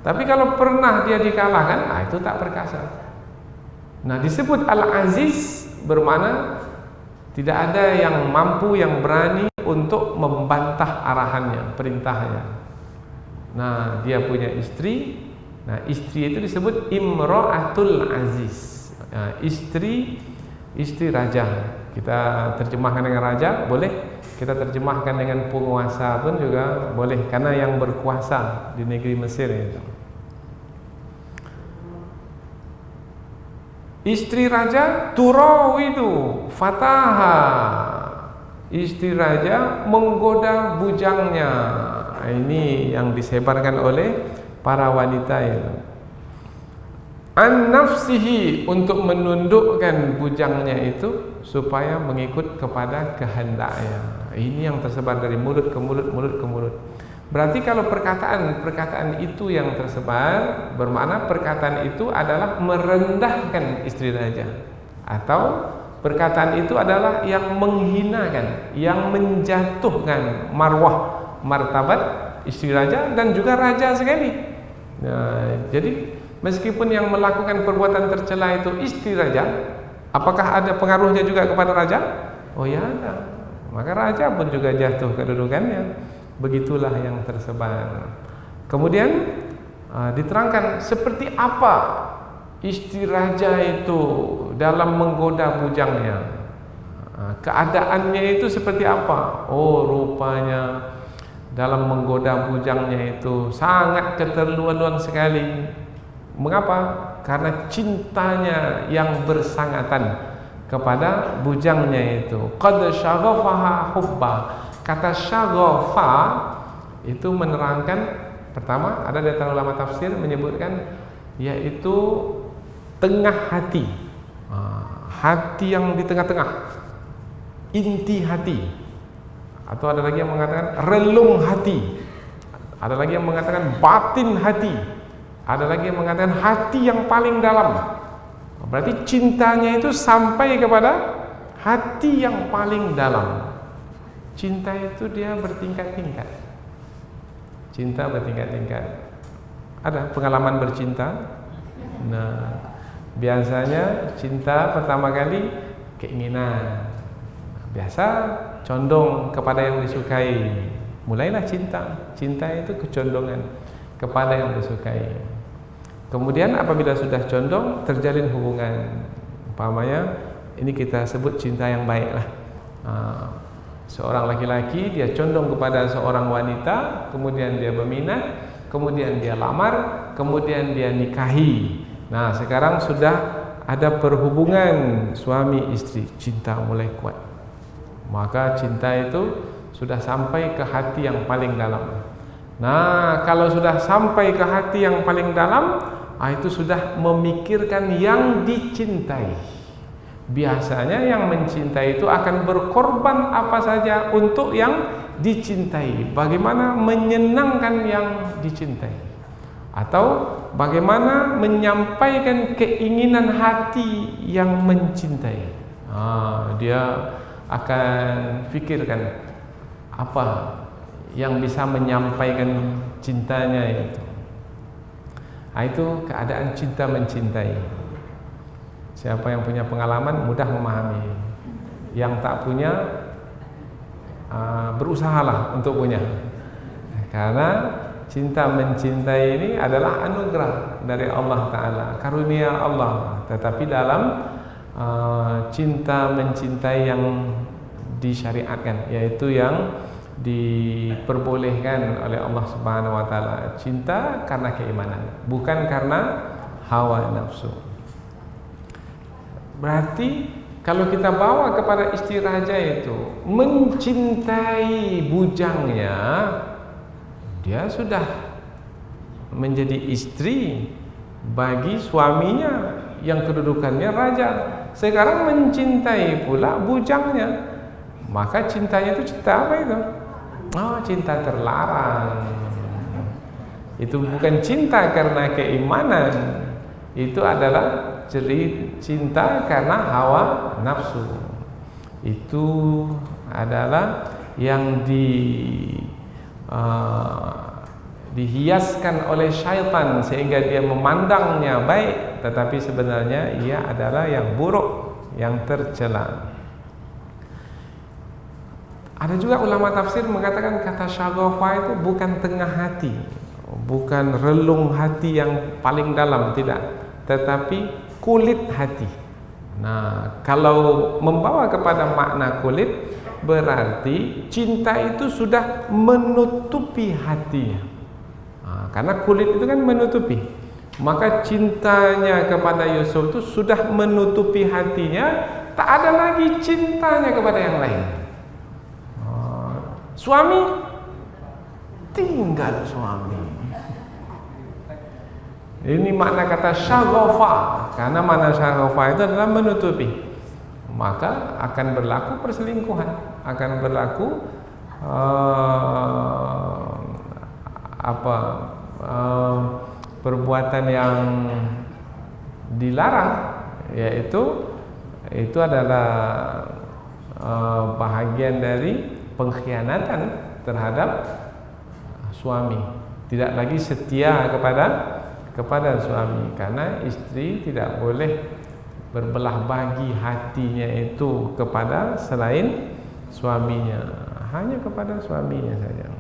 Tapi kalau pernah dia dikalahkan, nah itu tak perkasa. Nah, disebut Al-Aziz bermakna tidak ada yang mampu, yang berani untuk membantah arahannya, perintahnya. Nah, dia punya istri. Nah, istri itu disebut Imra'atul Aziz. Nah, istri raja. Kita terjemahkan dengan raja, boleh. Kita terjemahkan dengan penguasa pun juga boleh, karena yang berkuasa di negeri Mesir itu. Istri raja turawidu fataha. Istri raja menggoda bujangnya. Ini yang disebarkan oleh para wanita itu. An nafsihi, untuk menundukkan bujangnya itu supaya mengikut kepada kehendaknya. Ini yang tersebar dari mulut ke mulut, mulut ke mulut. Berarti kalau perkataan itu yang tersebar, bermakna perkataan itu adalah merendahkan istri raja, atau perkataan itu adalah yang menghinakan, yang menjatuhkan marwah, martabat istri raja dan juga raja sekali. Nah, jadi meskipun yang melakukan perbuatan tercela itu istri raja, apakah ada pengaruhnya juga kepada raja? Oh ya ada. Maka raja pun juga jatuh kedudukannya. Begitulah yang tersebar. Kemudian diterangkan seperti apa istri raja itu dalam menggoda bujangnya. Keadaannya itu seperti apa? Oh, rupanya dalam menggoda bujangnya itu sangat keterlaluan sekali. Mengapa? Karena cintanya yang bersangatan kepada bujangnya itu. Qad syaghafaha hubba. Kata syaghafa itu menerangkan, pertama ada dari ulama tafsir menyebutkan yaitu tengah hati. Hati yang di tengah-tengah, inti hati. Atau ada lagi yang mengatakan relung hati. Ada lagi yang mengatakan batin hati. Ada lagi yang mengatakan hati yang paling dalam. Berarti cintanya itu sampai kepada hati yang paling dalam. Cinta itu dia bertingkat-tingkat. Cinta bertingkat-tingkat. Ada pengalaman bercinta? Nah, biasanya cinta pertama kali keinginan. Biasa condong kepada yang disukai. Mulailah cinta. Cinta itu kecondongan kepada yang disukai. Kemudian apabila sudah condong, terjalin hubungan. Umpamanya ini kita sebut cinta yang baik lah. Seorang laki-laki dia condong kepada seorang wanita, kemudian dia berminat, kemudian dia lamar, kemudian dia nikahi. Nah, sekarang sudah ada perhubungan suami istri, cinta mulai kuat. Maka cinta itu sudah sampai ke hati yang paling dalam. Nah, kalau sudah sampai ke hati yang paling dalam, itu sudah memikirkan yang dicintai. Biasanya yang mencintai itu akan berkorban apa saja untuk yang dicintai. Bagaimana menyenangkan yang dicintai, atau bagaimana menyampaikan keinginan hati yang mencintai. Dia akan pikirkan apa yang bisa menyampaikan cintanya itu. Itu keadaan cinta mencintai. Siapa yang punya pengalaman mudah memahami. Yang tak punya berusahalah untuk punya. Karena cinta mencintai ini adalah anugerah dari Allah Ta'ala, karunia Allah. Tetapi dalam cinta mencintai yang disyariatkan, yaitu yang diperbolehkan oleh Allah Subhanahu wa taala. Cinta karena keimanan, bukan karena hawa nafsu. Berarti kalau kita bawa kepada istri raja itu mencintai bujangnya, dia sudah menjadi istri bagi suaminya yang kedudukannya raja. Sekarang mencintai pula bujangnya, maka cintanya itu cinta apa itu? Oh, cinta terlarang. Itu bukan cinta karena keimanan, itu adalah cinta karena hawa nafsu. Itu adalah yang dihiaskan oleh syaitan sehingga dia memandangnya baik, tetapi sebenarnya ia adalah yang buruk, yang tercela. Ada juga ulama tafsir mengatakan kata syaghafa itu bukan tengah hati, bukan relung hati yang paling dalam, tidak, tetapi kulit hati. Nah, kalau membawa kepada makna kulit, berarti cinta itu sudah menutupi hatinya. Nah, karena kulit itu kan menutupi, maka cintanya kepada Yusuf itu sudah menutupi hatinya, tak ada lagi cintanya kepada yang lain. Suami tinggal suami. Ini makna kata syaghafa, karena makna syaghafa itu adalah menutupi. Maka akan berlaku perselingkuhan, akan berlaku perbuatan yang dilarang, yaitu itu adalah bahagian dari pengkhianatan terhadap suami. Tidak lagi setia kepada suami, karena istri tidak boleh berbelah bagi hatinya itu kepada selain suaminya, hanya kepada suaminya saja.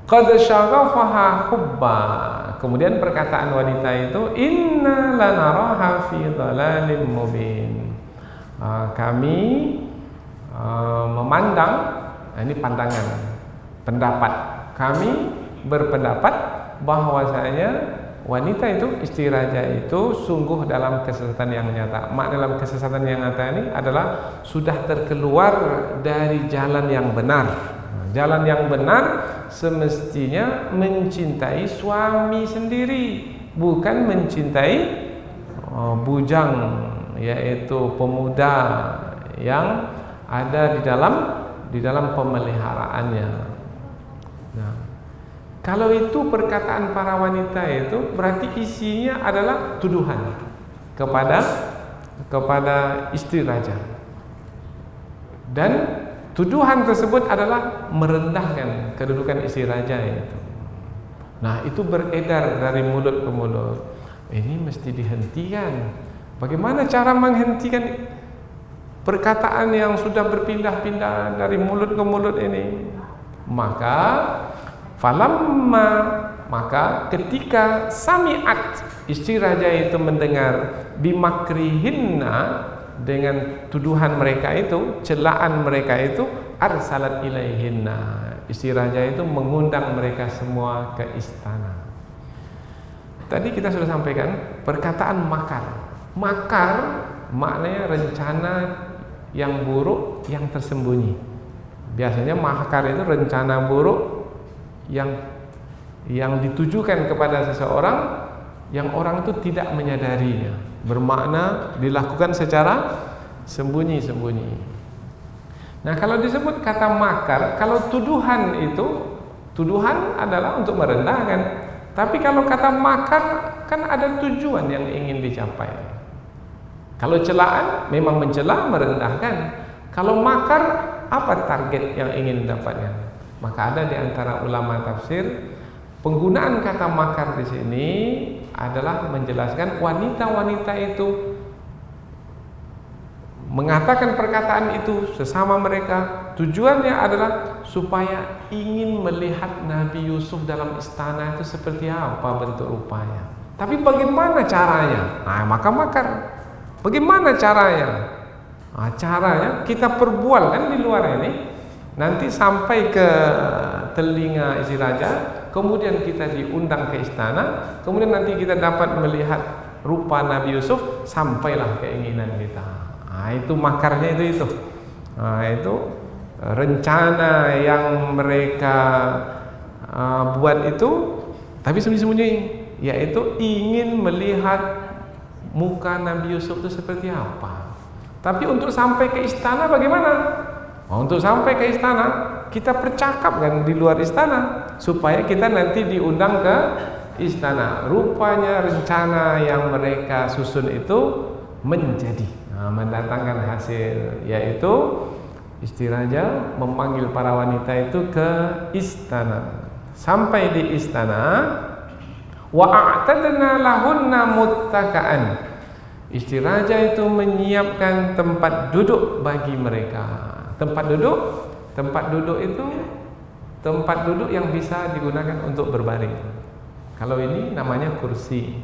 Qad syaghafaha hubba. Kemudian perkataan wanita itu, inna lanaraha fi dhalalin mubin. Kami memandang, ini pandangan, pendapat, kami berpendapat bahwasanya wanita itu, istri raja itu sungguh dalam kesesatan yang nyata. Makna dalam kesesatan yang nyata ini adalah sudah terkeluar dari jalan yang benar. Jalan yang benar semestinya mencintai suami sendiri, bukan mencintai bujang, yaitu pemuda yang ada di dalam pemeliharaannya. Nah, kalau itu perkataan para wanita itu berarti isinya adalah tuduhan kepada istri raja. Dan tuduhan tersebut adalah merendahkan kedudukan istri raja itu. Nah, itu beredar dari mulut ke mulut. Ini mesti dihentikan. Bagaimana cara menghentikan perkataan yang sudah berpindah-pindah dari mulut ke mulut ini? Maka ketika sami'at, istri raja itu mendengar bimakrihinna, dengan tuduhan mereka itu, celaan mereka itu, arsalat ilaihinna, istri raja itu mengundang mereka semua ke istana. Tadi kita sudah sampaikan perkataan makar. Makar maknanya rencana yang buruk yang tersembunyi. Biasanya makar itu rencana buruk yang ditujukan kepada seseorang yang orang itu tidak menyadarinya, bermakna dilakukan secara sembunyi-sembunyi. Nah, kalau disebut kata makar, kalau tuduhan itu, tuduhan adalah untuk merendahkan. Tapi kalau kata makar kan ada tujuan yang ingin dicapai. Kalau celaan memang mencela, merendahkan. Kalau makar, apa target yang ingin didapatkan? Maka ada di antara ulama tafsir, penggunaan kata makar di sini adalah menjelaskan wanita-wanita itu mengatakan perkataan itu sesama mereka, tujuannya adalah supaya ingin melihat Nabi Yusuf dalam istana itu seperti apa bentuk rupanya. Tapi bagaimana caranya? Nah, maka makar. Bagaimana caranya? Nah, caranya kita perbual kan di luar ini, nanti sampai ke telinga istri raja, kemudian kita diundang ke istana, kemudian nanti kita dapat melihat rupa Nabi Yusuf, sampailah keinginan kita. Itu makarnya itu. Itu rencana yang mereka buat itu, tapi sembunyi-sembunyi, yaitu ingin melihat muka Nabi Yusuf itu seperti apa. Tapi untuk sampai ke istana bagaimana? Untuk sampai ke istana, kita percakap kan di luar istana, supaya kita nanti diundang ke istana. Rupanya rencana yang mereka susun itu menjadi, mendatangkan hasil, yaitu istri raja memanggil para wanita itu ke istana. Sampai di istana, wa a'tadna lahunna muttaka'an. Istri raja itu menyiapkan tempat duduk bagi mereka. Tempat duduk itu tempat duduk yang bisa digunakan untuk berbaring. Kalau ini namanya kursi.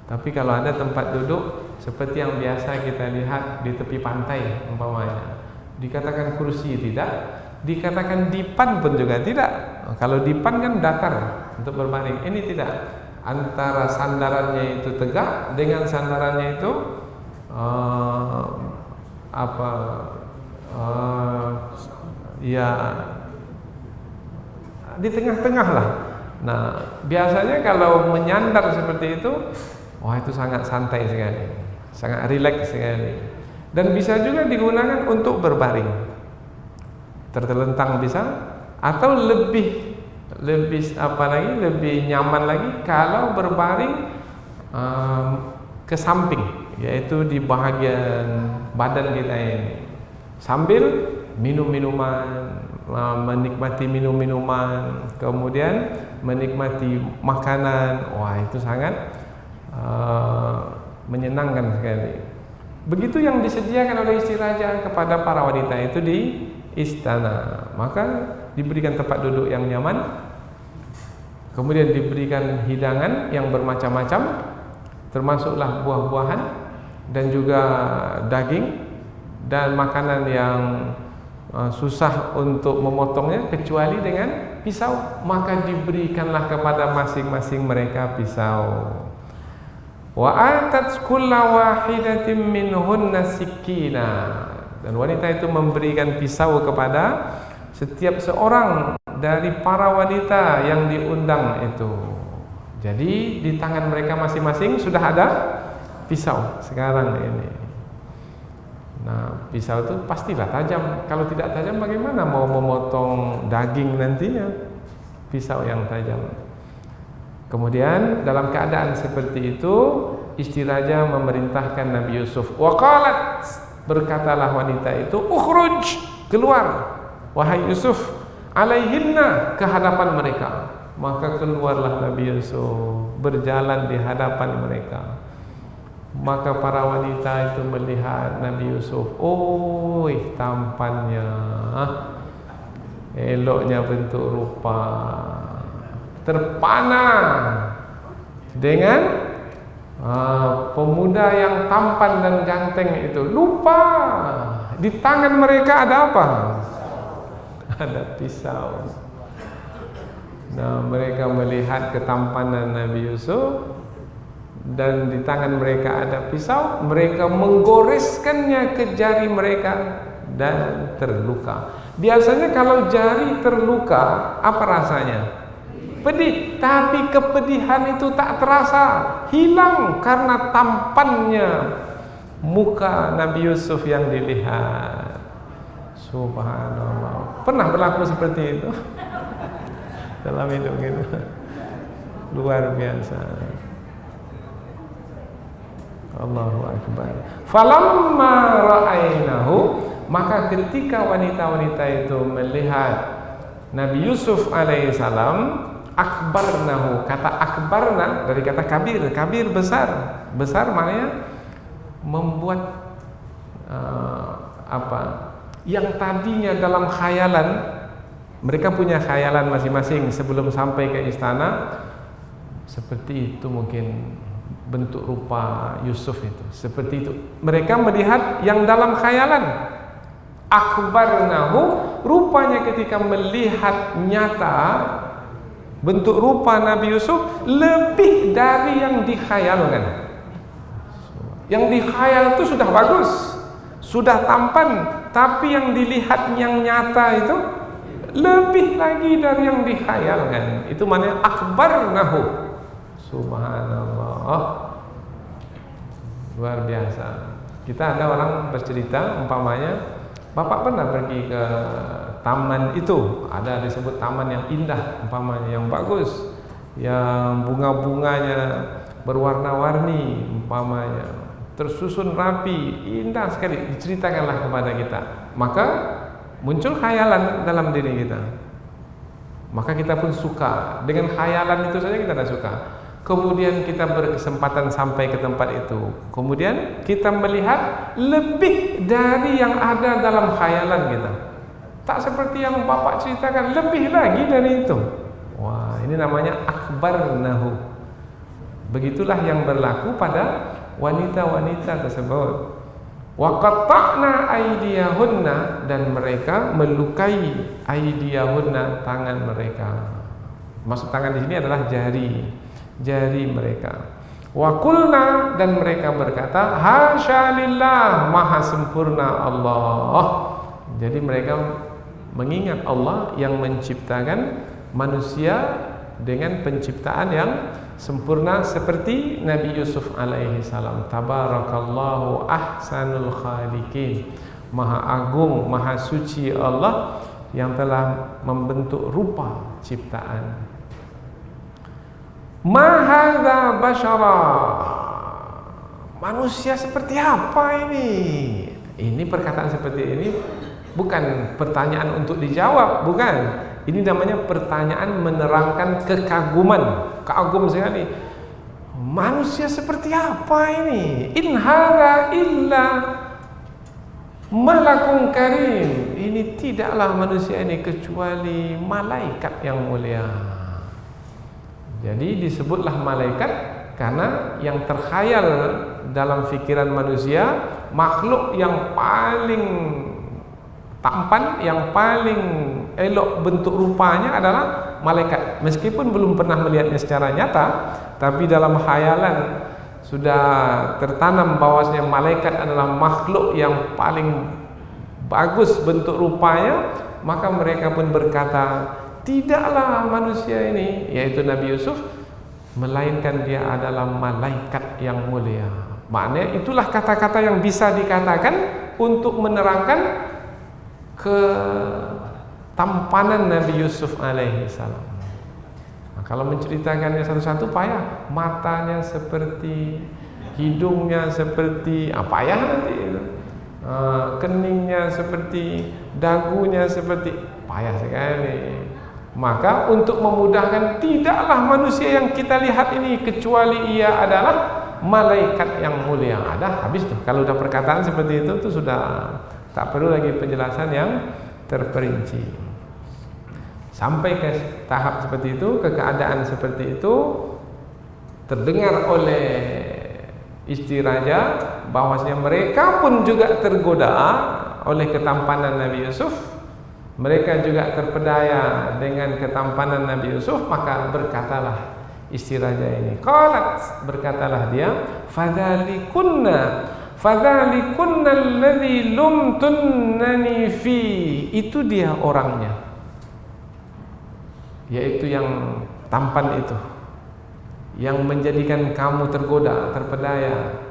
Tapi kalau ada tempat duduk seperti yang biasa kita lihat di tepi pantai umpamanya, dikatakan kursi tidak, dikatakan dipan pun juga tidak. Kalau dipan kan datar untuk berbaring. Ini tidak. Antara sandarannya itu tegak dengan sandarannya itu ya di tengah-tengah lah. Nah, biasanya kalau menyandar seperti itu, wah itu sangat santai sekali, sangat rileks sekali. Dan bisa juga digunakan untuk berbaring, tertelentang bisa, atau lebih nyaman lagi kalau berbaring ke samping, yaitu di bahagian badan kita ini, sambil minum-minuman, menikmati minum-minuman, kemudian menikmati makanan. Wah itu sangat menyenangkan sekali. Begitu yang disediakan oleh istri raja kepada para wanita itu di istana. Maka diberikan tempat duduk yang nyaman, kemudian diberikan hidangan yang bermacam-macam, termasuklah buah-buahan dan juga daging dan makanan yang susah untuk memotongnya kecuali dengan pisau. Maka diberikanlah kepada masing-masing mereka pisau. Wa atat kulla wahidatin minhunna sikina. Dan wanita itu memberikan pisau kepada setiap seorang dari para wanita yang diundang itu. Jadi di tangan mereka masing-masing sudah ada pisau sekarang ini. Nah, pisau itu pastilah tajam. Kalau tidak tajam bagaimana mau memotong daging nantinya? Pisau yang tajam. Kemudian dalam keadaan seperti itu, istri raja memerintahkan Nabi Yusuf. Wa qalat, berkatalah wanita itu, ukhruj, keluar wahai Yusuf, alaihinna, ke hadapan mereka. Maka keluarlah Nabi Yusuf, berjalan di hadapan mereka. Maka para wanita itu melihat Nabi Yusuf, tampannya, eloknya bentuk rupa, terpana dengan pemuda yang tampan dan ganteng itu. Lupa di tangan mereka ada apa? Ada pisau. Nah, mereka melihat ketampanan Nabi Yusuf dan di tangan mereka ada pisau, mereka menggoreskannya ke jari mereka dan terluka. Biasanya kalau jari terluka, apa rasanya? Pedih, tapi kepedihan itu tak terasa, hilang karena tampannya muka Nabi Yusuf yang dilihat. Subhanallah. Pernah berlaku seperti itu dalam hidup kita? Luar biasa. Allahu Akbar. Falamma ra'ainahu, maka ketika wanita-wanita itu melihat Nabi Yusuf alaihissalam, akbarnahu, kata akbarna dari kata kabir, kabir besar, besar maknanya membuat yang tadinya dalam khayalan, mereka punya khayalan masing-masing sebelum sampai ke istana, seperti itu mungkin bentuk rupa Yusuf itu, seperti itu. Mereka melihat yang dalam khayalan. Akbarnahu, rupanya ketika melihat nyata bentuk rupa Nabi Yusuf lebih dari yang dikhayalkan. Yang dikhayal itu sudah bagus, sudah tampan, tapi yang dilihat yang nyata itu lebih lagi dari yang dikhayalkan. Itu maknanya akbarnahu. Subhanallah, luar biasa. Kita ada orang bercerita, umpamanya bapak pernah pergi ke taman itu, ada disebut taman yang indah, umpamanya yang bagus, yang bunga-bunganya berwarna-warni, umpamanya tersusun rapi, indah sekali, diceritakanlah kepada kita. Maka muncul khayalan dalam diri kita. Maka kita pun suka. Dengan khayalan itu saja kita dah suka. Kemudian kita berkesempatan sampai ke tempat itu. Kemudian kita melihat lebih dari yang ada dalam khayalan kita. Tak seperti yang bapak ceritakan, lebih lagi dari itu. Wah, ini namanya akbarnahu. Begitulah yang berlaku pada wanita-wanita tersebut. Wa qatta'na aydiyahunna, dan mereka melukai aydiyahunna, tangan mereka. Maksud tangan di sini adalah jari mereka. Wa qulna, dan mereka berkata, hasya lillah, maha sempurna Allah. Jadi mereka mengingat Allah yang menciptakan manusia dengan penciptaan yang sempurna seperti Nabi Yusuf alaihi salam. Tabarakallahu ahsanul khaliqin. Maha agung, maha suci Allah yang telah membentuk rupa ciptaan. Ma hadza basyara. Manusia seperti apa ini? Ini perkataan seperti ini bukan pertanyaan untuk dijawab, bukan. Ini namanya pertanyaan menerangkan kekaguman. Kagum sekali. Manusia seperti apa ini? In hadza illa malakun karim. Ini tidaklah manusia ini kecuali malaikat yang mulia. Jadi disebutlah malaikat karena yang terkhayal dalam fikiran manusia, makhluk yang paling tampan, yang paling elok bentuk rupanya adalah malaikat. Meskipun belum pernah melihatnya secara nyata, tapi dalam khayalan sudah tertanam bahwasanya malaikat adalah makhluk yang paling bagus bentuk rupanya. Maka mereka pun berkata, tidaklah manusia ini, yaitu Nabi Yusuf, melainkan dia adalah malaikat yang mulia. Maknanya itulah kata-kata yang bisa dikatakan untuk menerangkan ketampanan Nabi Yusuf alaihi salam. Nah, kalau menceritakannya satu-satu payah. Matanya seperti, hidungnya seperti, payah nanti. Keningnya seperti, dagunya seperti, payah sekali. Maka untuk memudahkan, tidaklah manusia yang kita lihat ini kecuali ia adalah malaikat yang mulia. Ada habis tuh. Kalau udah perkataan seperti itu tuh sudah tak perlu lagi penjelasan yang terperinci. Sampai ke tahap seperti itu, ke keadaan seperti itu, terdengar oleh istri raja bahwasanya mereka pun juga tergoda oleh ketampanan Nabi Yusuf. Mereka juga terpedaya dengan ketampanan Nabi Yusuf. Maka berkatalah istri raja ini, qalat, berkatalah dia, fadzalikunna alladzi lumtunnani fi. Itu dia orangnya, yaitu yang tampan itu, yang menjadikan kamu tergoda, terpedaya.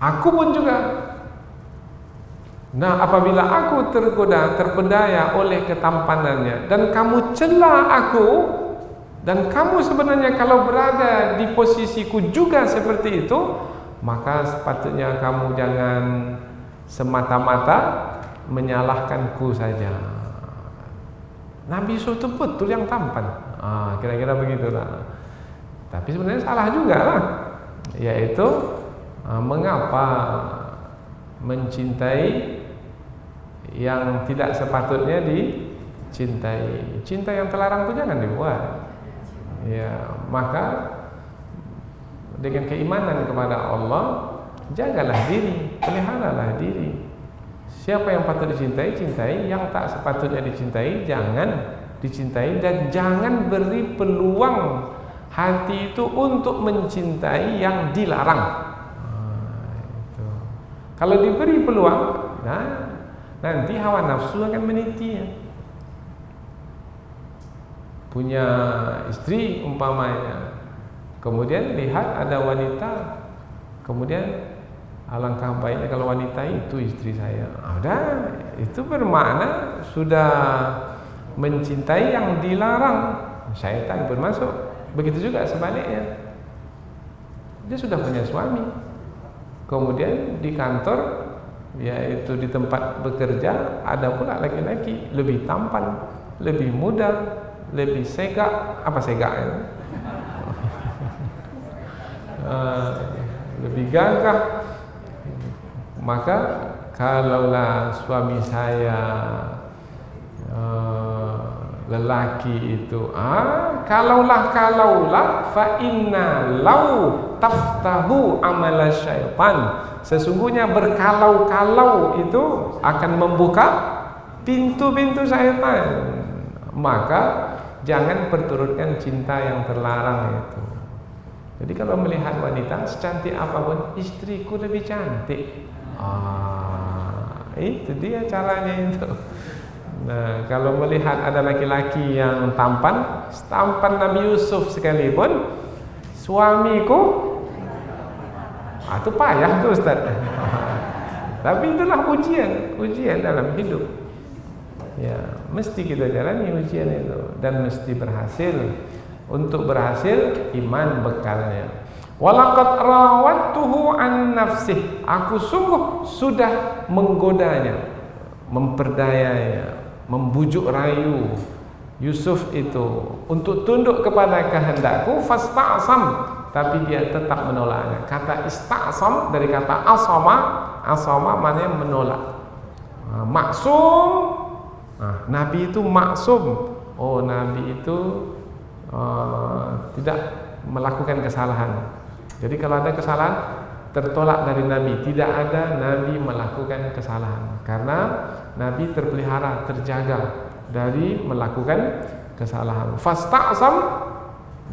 Aku pun juga. Nah, apabila aku tergoda, terpedaya oleh ketampanannya, dan kamu cela aku, dan kamu sebenarnya kalau berada di posisiku juga seperti itu, maka sepatutnya kamu jangan semata-mata menyalahkanku saja. Nabi Yusuf itu betul yang tampan, kira-kira begitulah. Tapi sebenarnya salah juga lah, yaitu mengapa mencintai yang tidak sepatutnya dicintai. Cinta yang terlarang itu jangan dibuat. Ya, maka dengan keimanan kepada Allah, jagalah diri, peliharalah diri. Siapa yang patut dicintai, cintai. Yang tak sepatutnya dicintai, jangan dicintai. Dan jangan beri peluang hati itu untuk mencintai yang dilarang. Kalau diberi peluang, nah, nanti hawa nafsu akan menitinya. Punya istri umpamanya, kemudian lihat ada wanita, kemudian alangkah baiknya kalau wanita itu istri saya. Ada, itu bermakna sudah mencintai yang dilarang. Syaitan bermasuk. Begitu juga sebaliknya. Dia sudah punya suami, kemudian di kantor, yaitu di tempat bekerja, ada pula laki-laki lebih tampan, lebih muda, lebih segak. Apa segak itu? Lebih gagah. Maka kalaulah suami saya lelaki itu, kalaulah fa inna lau taftahu amala syaitan, sesungguhnya berkalau-kalau itu akan membuka pintu-pintu syaitan. Maka jangan perturutkan cinta yang terlarang itu. Jadi kalau melihat wanita secantik apapun, istriku lebih cantik, itu dia caranya itu. Nah, kalau melihat ada laki-laki yang tampan Nabi Yusuf sekalipun, suamiku, itu payah tuh Ustaz. Tapi itulah ujian dalam hidup. Ya, mesti kita jalani ujian itu dan mesti berhasil. Untuk berhasil, iman bekalnya. Walaqad rawattuhu an nafsih, aku sungguh sudah menggodanya, memperdayanya, membujuk rayu Yusuf itu untuk tunduk kepada kehendakku. Fasta'sam, tapi dia tetap menolaknya. Kata ista'sam dari kata asama maknanya menolak. Maksum, Nabi itu maksum. Oh, Nabi itu tidak melakukan kesalahan. Jadi kalau ada kesalahan tertolak dari Nabi. Tidak ada Nabi melakukan kesalahan, karena Nabi terpelihara, terjaga dari melakukan kesalahan. Fasta'sam,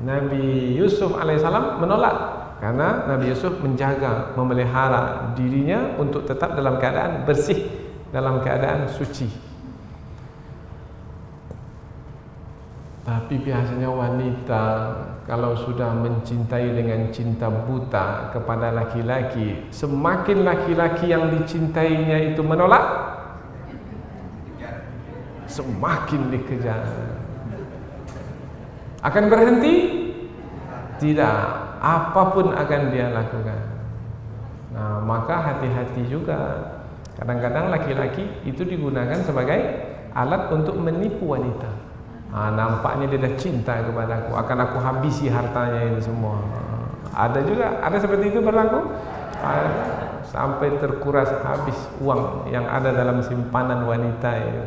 Nabi Yusuf alaihissalam menolak, karena Nabi Yusuf menjaga, memelihara dirinya untuk tetap dalam keadaan bersih, dalam keadaan suci. Tapi biasanya wanita kalau sudah mencintai dengan cinta buta kepada laki-laki, semakin laki-laki yang dicintainya itu menolak, semakin dikejar. Akan berhenti? Tidak, apapun akan dia lakukan. Nah, maka hati-hati juga. Kadang-kadang laki-laki itu digunakan sebagai alat untuk menipu wanita. Nampaknya dia dah cinta kepadaku, akan aku habisi hartanya ini semua. Ada juga, ada seperti itu berlaku. Sampai terkuras habis uang yang ada dalam simpanan wanita itu.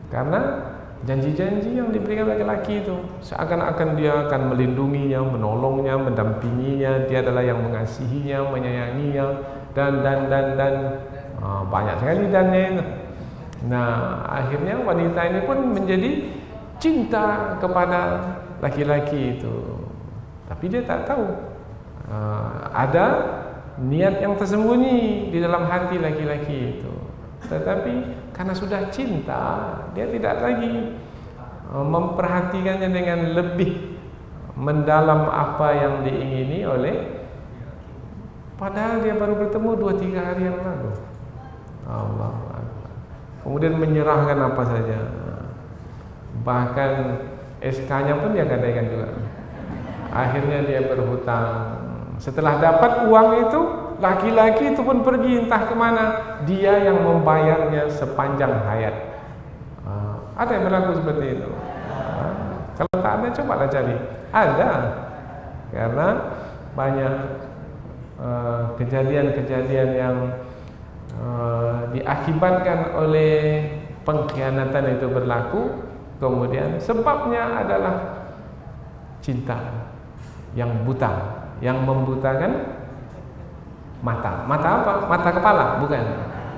Karena janji-janji yang diberikan laki-laki itu seakan-akan dia akan melindunginya, menolongnya, mendampinginya, dia adalah yang mengasihinya, menyayanginya, dan banyak sekali dannya itu. Nah, akhirnya wanita ini pun menjadi cinta kepada laki-laki itu, tapi dia tak tahu ada niat yang tersembunyi di dalam hati laki-laki itu. Tetapi karena sudah cinta, dia tidak lagi memperhatikannya dengan lebih mendalam apa yang diingini oleh, padahal dia baru bertemu 2-3 hari yang lalu. Allah Akbar. Kemudian menyerahkan apa saja, bahkan SK-nya pun dia gadaikan juga. Akhirnya dia berhutang. Setelah dapat uang itu, laki-laki itu pun pergi entah kemana. Dia yang membayarnya sepanjang hayat. Ada yang berlaku seperti itu. Kalau tak ada, cobalah cari. Ada. Karena banyak kejadian-kejadian yang diakibatkan oleh pengkhianatan itu berlaku. Kemudian sebabnya adalah cinta yang buta, yang membutakan mata. Mata apa? Mata kepala, bukan.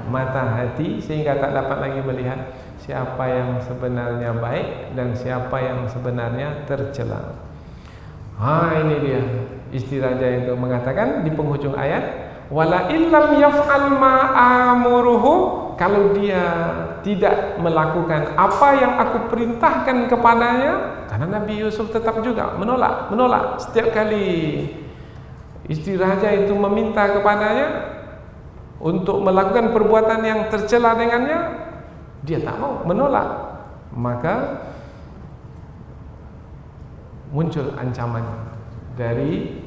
Mata hati, sehingga tak dapat lagi melihat siapa yang sebenarnya baik dan siapa yang sebenarnya tercela. Ini dia. Istri raja itu mengatakan di penghujung ayat, Wala illam yaf'al ma amuruhu, kalau dia tidak melakukan apa yang aku perintahkan kepadanya, karena Nabi Yusuf tetap juga menolak. Setiap kali istri raja itu meminta kepadanya untuk melakukan perbuatan yang tercela dengannya, dia tak mau, menolak. Maka muncul ancaman dari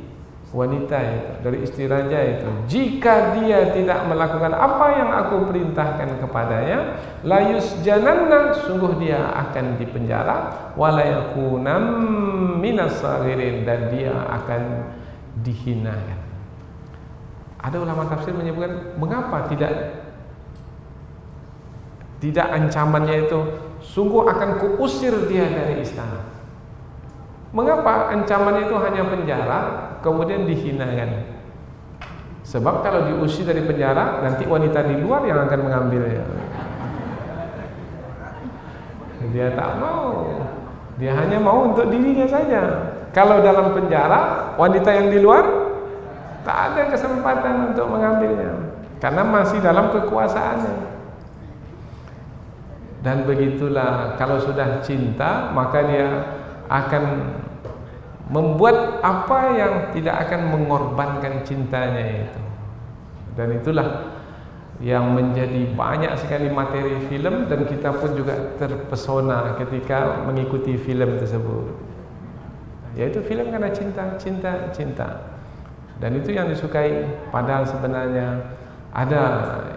wanita itu, dari istri raja itu, jika dia tidak melakukan apa yang aku perintahkan kepadanya, la yusjananna, sungguh dia akan dipenjara, wala yakunam minas saghirin, dan dia akan dihinakan. Ada ulama tafsir menyebutkan, mengapa tidak ancamannya itu, sungguh akan kuusir dia dari istana. Mengapa ancaman itu hanya penjara, kemudian dihinakan? Sebab kalau diusir dari penjara, nanti wanita di luar yang akan mengambilnya. Dia tak mau. Dia hanya mau untuk dirinya saja. Kalau dalam penjara, wanita yang di luar tak ada kesempatan untuk mengambilnya, karena masih dalam kekuasaannya. Dan begitulah, kalau sudah cinta, maka dia akan membuat apa yang tidak akan mengorbankan cintanya itu. Dan itulah yang menjadi banyak sekali materi film, dan kita pun juga terpesona ketika mengikuti film tersebut. Yaitu film karena cinta. Dan itu yang disukai, padahal sebenarnya ada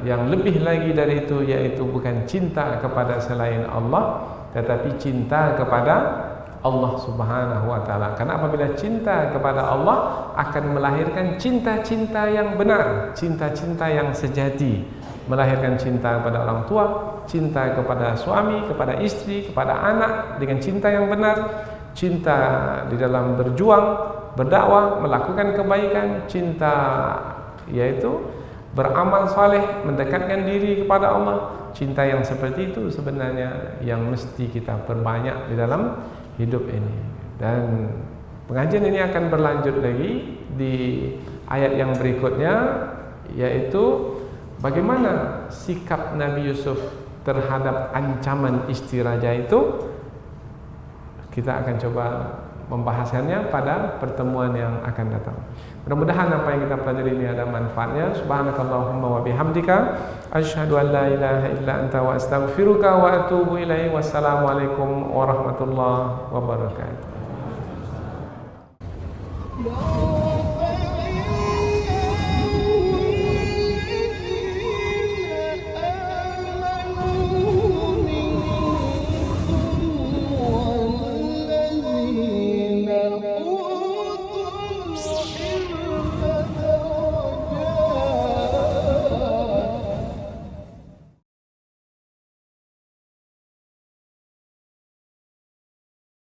yang lebih lagi dari itu, yaitu bukan cinta kepada selain Allah, tetapi cinta kepada Allah Subhanahu wa ta'ala. Karena apabila cinta kepada Allah akan melahirkan cinta-cinta yang benar, cinta-cinta yang sejati, melahirkan cinta kepada orang tua, cinta kepada suami, kepada istri, kepada anak dengan cinta yang benar, cinta di dalam berjuang, berdakwah, melakukan kebaikan, cinta yaitu beramal saleh, mendekatkan diri kepada Allah. Cinta yang seperti itu sebenarnya yang mesti kita perbanyak di dalam hidup ini. Dan pengajian ini akan berlanjut lagi di ayat yang berikutnya, yaitu bagaimana sikap Nabi Yusuf terhadap ancaman istri raja itu. Kita akan coba membahasnya pada pertemuan yang akan datang. Mudah-mudahan apa yang kita pelajari ini ada manfaatnya. Subhanakallahumma wa bihamdika, asyhadu an la ilaha illa anta wa astaghfiruka wa atubu ilaik. Wassalamualaikum warahmatullahi wabarakatuh.